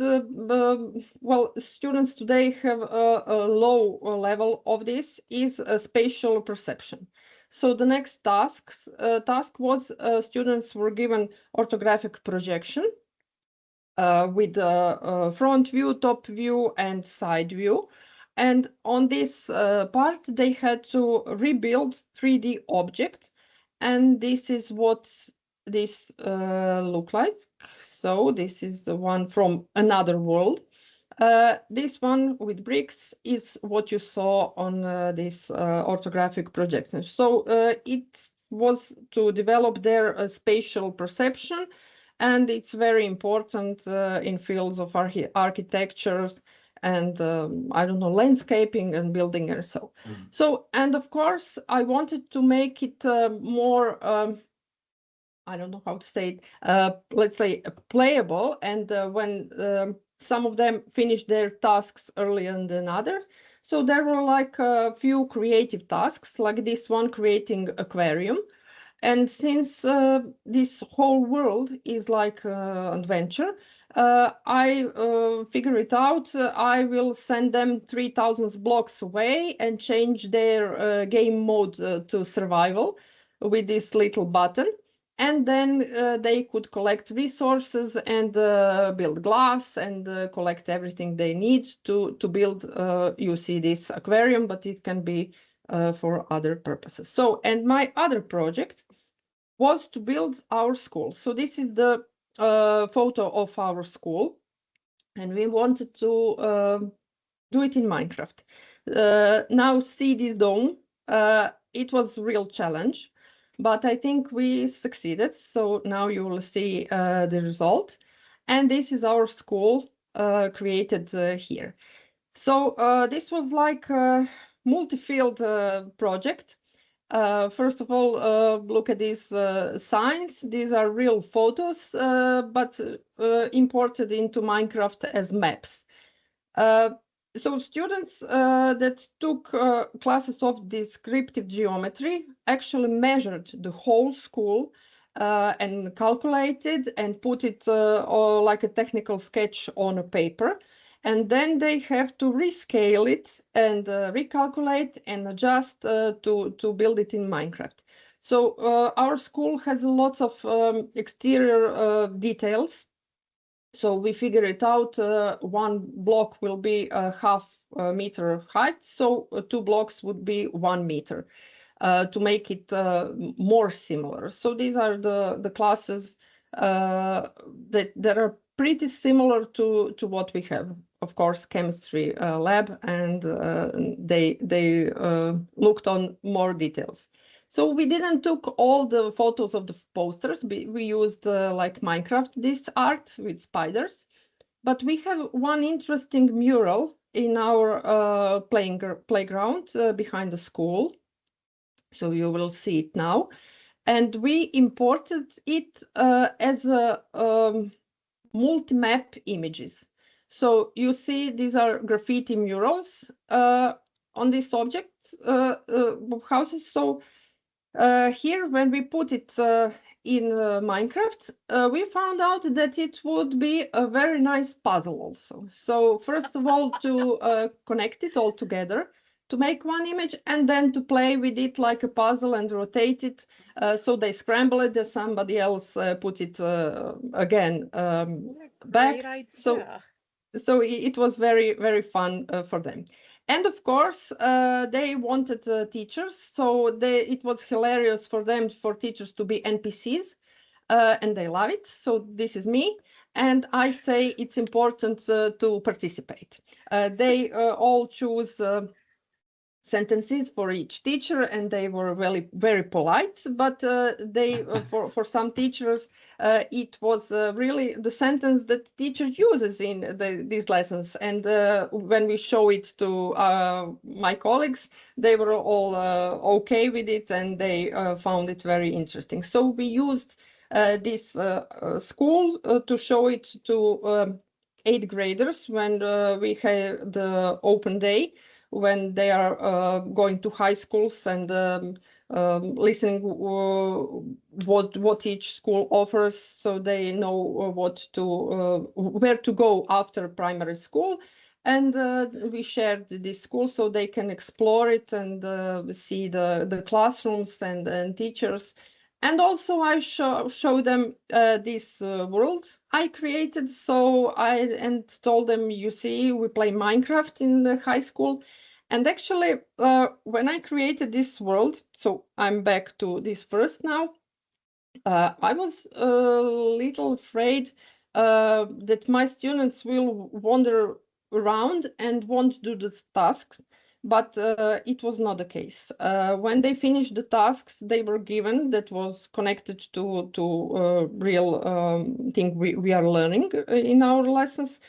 well, students today have a low level of this is spatial perception. So the next task was students were given orthographic projection with front view, top view, and side view. And on this part, they had to rebuild 3D object. And this is what this look like. So this is the one from another world. This one with bricks is what you saw on this orthographic projection. So it was to develop their spatial perception, and it's very important in fields of architectures and I don't know, landscaping and building and so. So, and of course, I wanted to make it more I don't know how to say it, let's say playable. And when some of them finished their tasks earlier than others, so there were like a few creative tasks, like this one, creating aquarium. And since this whole world is like adventure, I figure it out. I will send them 3,000 blocks away and change their game mode to survival with this little button. And then they could collect resources and build glass and collect everything they need to build, you see this aquarium, but it can be for other purposes. So, and my other project was to build our school. So this is the photo of our school, and we wanted to do it in Minecraft. Now see this dome. It was a real challenge, but I think we succeeded. So now you will see the result. And this is our school created here. So this was like multi-field project. First of all, look at these signs. These are real photos, but imported into Minecraft as maps. So students that took classes of descriptive geometry actually measured the whole school and calculated and put it all like a technical sketch on a paper. And then they have to rescale it and recalculate and adjust to build it in Minecraft. So our school has lots of exterior details. So we figure it out. One block will be a half meter height, so 2 blocks would be 1 meter to make it more similar. So these are the classes that are pretty similar to what we have. Of course, chemistry lab, and they looked on more details. So we didn't took all the photos of the posters. We used like Minecraft, this art with spiders. But we have one interesting mural in our playground behind the school. So you will see it now. And we imported it as a multi-map images. So you see these are graffiti murals on this object houses. So here, when we put it in Minecraft, we found out that it would be a very nice puzzle also. So first of all, to connect it all together, to make one image, and then to play with it like a puzzle and rotate it. So they scramble it, and somebody else put it again back. Great idea. So it was very, very fun for them. And of course, they wanted teachers, so it was hilarious for them, for teachers to be NPCs, and they love it. So this is me, and I say it's important to participate. They all choose sentences for each teacher, and they were really very polite, but they for some teachers it was really the sentence that teacher uses in these lessons. And when we show it to my colleagues, they were all okay with it, and they found it very interesting. So we used this school to show it to 8th graders when we had the open day, when they are going to high schools and listening what each school offers, so they know where to go after primary school. And we shared this school so they can explore it and see the classrooms and teachers. And also I show them this world I created. So I told them, you see, we play Minecraft in the high school. And actually, when I created this world, so I'm back to this first now, I was a little afraid that my students will wander around and won't do the tasks, but it was not the case. When they finished the tasks they were given, that was connected to real thing we are learning in our lessons,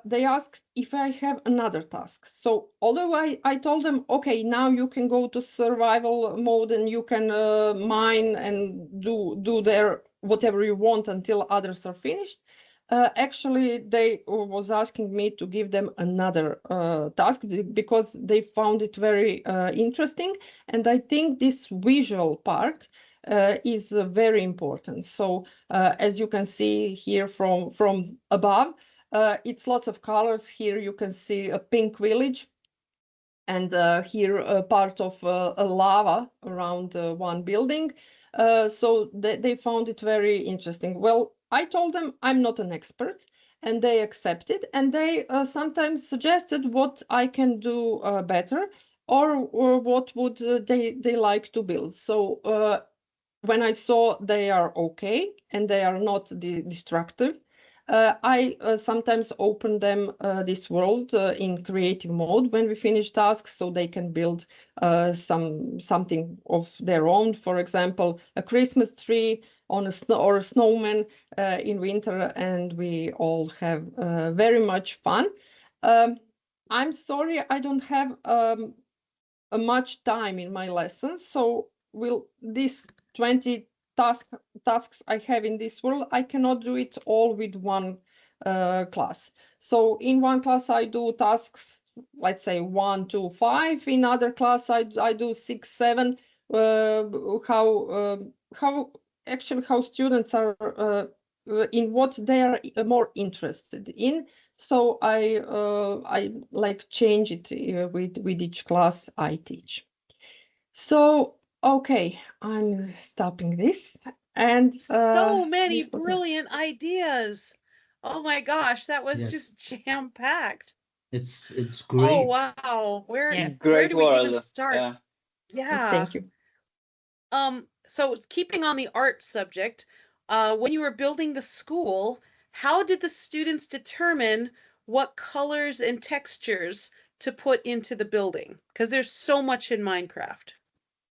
they asked if I have another task. So although I told them, okay, now you can go to survival mode and you can mine and do there whatever you want until others are finished, actually they was asking me to give them another task because they found it very interesting. And I think this visual part is very important. So as you can see here from above, it's lots of colors. Here you can see a pink village, and here a part of a lava around one building. So they found it very interesting. Well, I told them I'm not an expert, and they accepted, and they sometimes suggested what I can do better, or what would they like to build. So when I saw they are okay and they are not destructive, I sometimes open them this world in creative mode when we finish tasks, so they can build something of their own. For example, a Christmas tree on a snow or a snowman in winter, and we all have very much fun. I'm sorry I don't have much time in my lessons. So will these 20 tasks I have in this world, I cannot do it all with one class. So in one class I do tasks, let's say 1 to 5. In other class I do 6, 7. How actually how students are in what they are more interested in. So I like change it with each class I teach. So okay, I'm stopping this. And So many this was brilliant ideas. Oh my gosh, that was Yes. just jam-packed. It's Oh great. wow, Yeah. where Great do we even world. start? Yeah. Yeah. Thank you. So keeping on the art subject, when you were building the school, how did the students determine what colors and textures to put into the building? Because there's so much in Minecraft.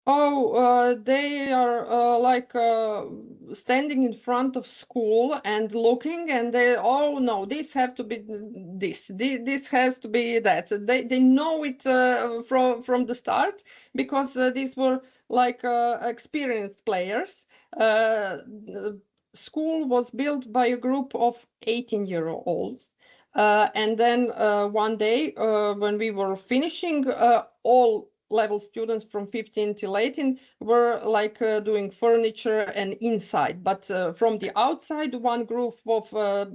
Oh, they are standing in front of school and looking, and they, oh no, this have to be this has to be that. They know it from the start, because these were like experienced players. The school was built by a group of 18-year-olds. And then one day, when we were finishing, all level students from 15 till 18 were like doing furniture and inside, but from the outside, one group of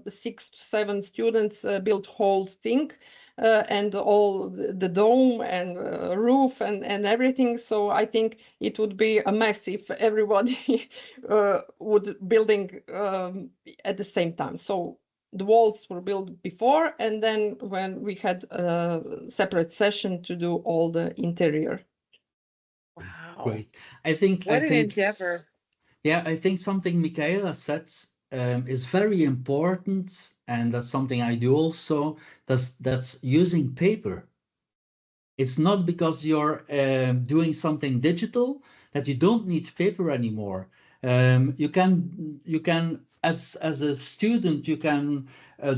6 to 7 students built whole thing, and all the dome and roof and everything. So I think it would be a mess if everybody would building at the same time. So the walls were built before, and then when we had a separate session to do all the interior. Wow. Great. I think What an endeavor. Yeah, I think something Michaela said is very important, and that's something I do also. That's using paper. It's not because you're doing something digital that you don't need paper anymore. You can as a student you can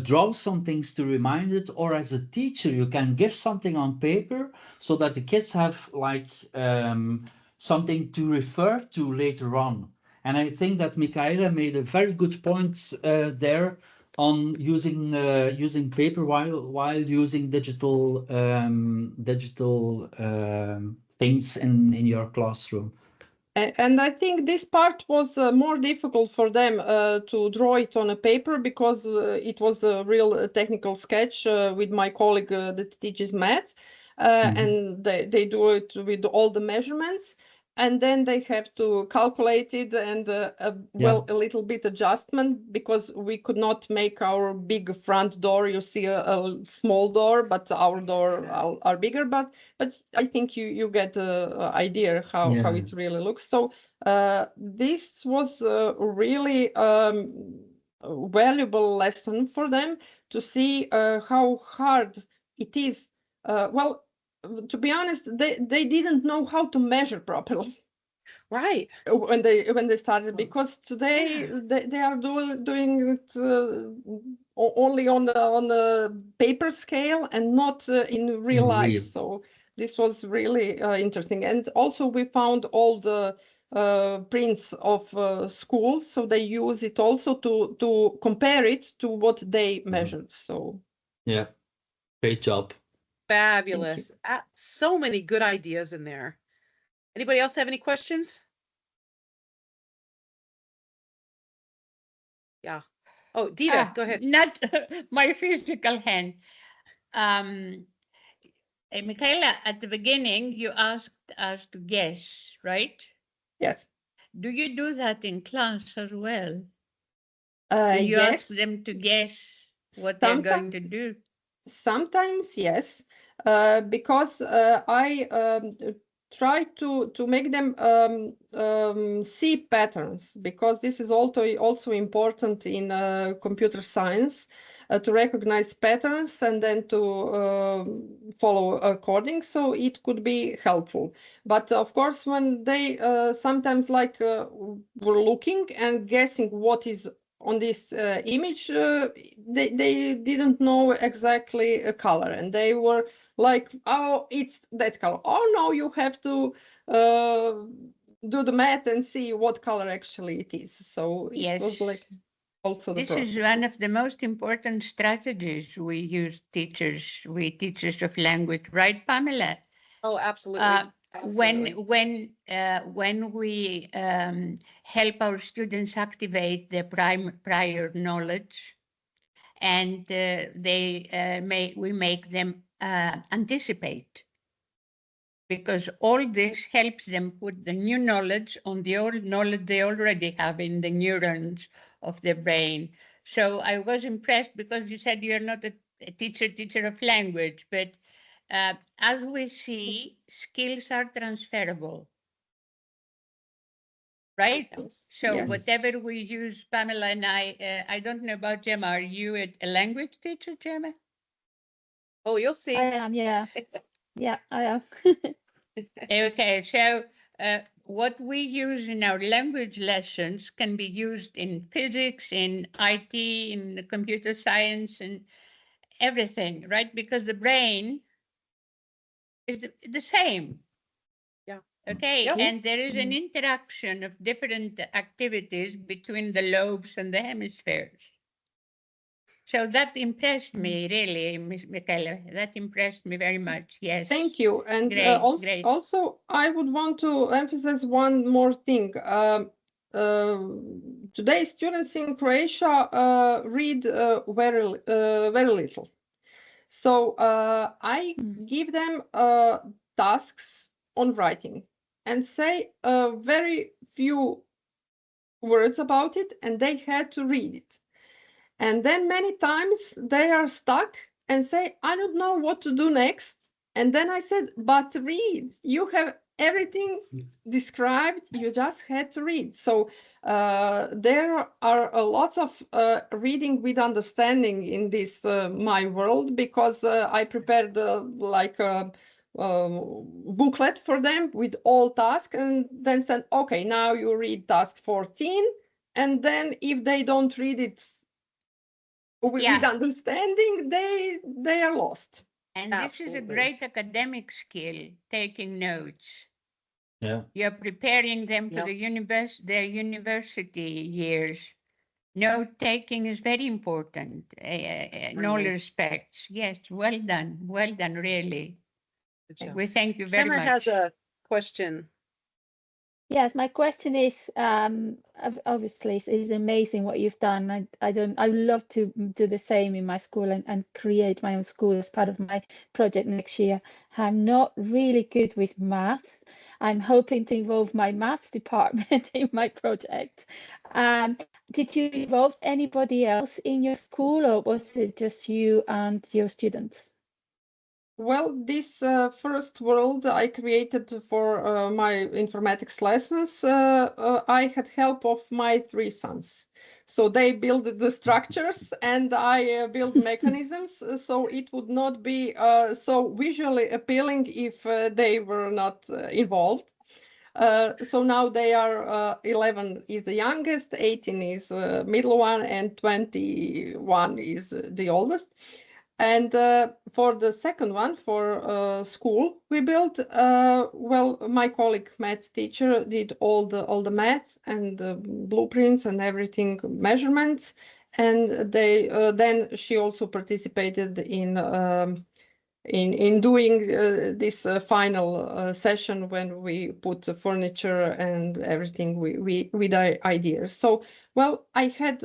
draw some things to remind it, or as a teacher you can give something on paper so that the kids have like something to refer to later on. And I think that Michaela made a very good point there on using paper while using digital things in your classroom. And I think this part was more difficult for them to draw it on a paper, because it was a real technical sketch with my colleague that teaches math. And they do it with all the measurements. And then they have to calculate it, and well, a little bit adjustment, because we could not make our big front door. You see a small door, but our door are bigger. But I think you get an idea how it really looks. So this was really a valuable lesson for them to see how hard it is. Well, to be honest, they didn't know how to measure properly. Right. When they started, because today they are doing it only on the paper scale and not in real life. So this was really interesting. And also we found all the prints of schools, so they use it also to compare it to what they measured. So yeah, great job. Fabulous. So many good ideas in there. Anybody else have any questions? Yeah. Oh, Dita, go ahead. Not my physical hand. Michaela, at the beginning, you asked us to guess, right? Yes. Do you do that in class as well? Do you ask them to guess what they're going to do? Sometimes, yes, because I try to make them see patterns, because this is also important in computer science, to recognize patterns and then to follow according. So it could be helpful. But of course, when they sometimes were looking and guessing what is on this image, they didn't know exactly a color, and they were like, oh, it's that color. Oh no, you have to do the math and see what color actually it is. So it was Yes. like also the This process. is one of the most important strategies we teachers of language, right, Pamela? Oh, absolutely. Absolutely. When we help our students activate their prior knowledge, and we make them anticipate, because all this helps them put the new knowledge on the old knowledge they already have in the neurons of their brain. So I was impressed because you said you're not a teacher of language, but as we see, skills are transferable, right? Yes. So Yes. whatever we use, Pamela and I don't know about Gemma. Are you a language teacher, Gemma? Oh, you'll see. I am, yeah. Yeah, I am. Okay, so what we use in our language lessons can be used in physics, in IT, in computer science, and everything, right? Because the brain is the same. Yeah. Okay, Yep. and there is an interaction of different activities between the lobes and the hemispheres. So that impressed me, really, Miss Michaela. That impressed me very much, yes. Thank you. And Great, also, great. also, I would want to emphasize one more thing. Today, students in Croatia read very little. So I give them tasks on writing and say very few words about it, and they had to read it. And then many times they are stuck and say, I don't know what to do next. And then I said, but read. You have everything described. You just had to read. So there are a lots of reading with understanding in this my world, because I prepared like a booklet for them with all tasks, and then said, okay, now you read task 14. And then if they don't read it with understanding, they are lost. And this is a great academic skill, taking notes. Yeah. You're preparing them for their university years. Note taking is very important in all respects. Yes, well done, really. We thank you very Gemma much. has a question. Yes, my question is, obviously it's amazing what you've done. I love to do the same in my school and create my own school as part of my project next year. I'm not really good with math. I'm hoping to involve my maths department in my project. Did you involve anybody else in your school, or was it just you and your students? Well, this first world I created for my informatics lessons, I had help of my 3 sons. So they built the structures and I built mechanisms, so it would not be so visually appealing if they were not involved. So now they are 11 is the youngest, 18 is the middle one, and 21 is the oldest. And for the second one, for school, we built, well, my colleague math teacher did all the math and the blueprints and everything, measurements. And they then she also participated in doing this final session when we put the furniture and everything with ideas. So, well, I had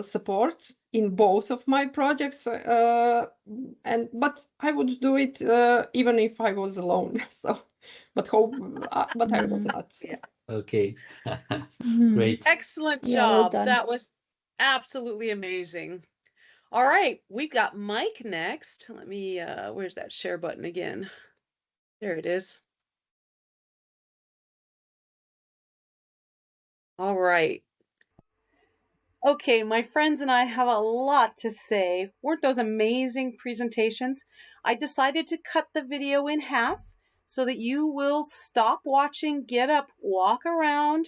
support in both of my projects, but I would do it even if I was alone. So, but I was not. So. Yeah. Okay. Great. Excellent Yeah, well job. done. That was absolutely amazing. All right, we've got Mike next. Let me, where's that share button again? There it is. All right. Okay, my friends and I have a lot to say. Weren't those amazing presentations? I decided to cut the video in half so that you will stop watching, get up, walk around,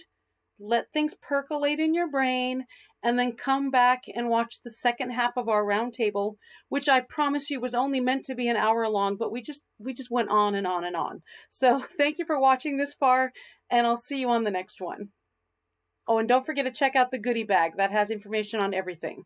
let things percolate in your brain, and then come back and watch the second half of our roundtable, which I promise you was only meant to be an hour long, but we just went on and on and on. So thank you for watching this far, and I'll see you on the next one. Oh, and don't forget to check out the goodie bag. That has information on everything.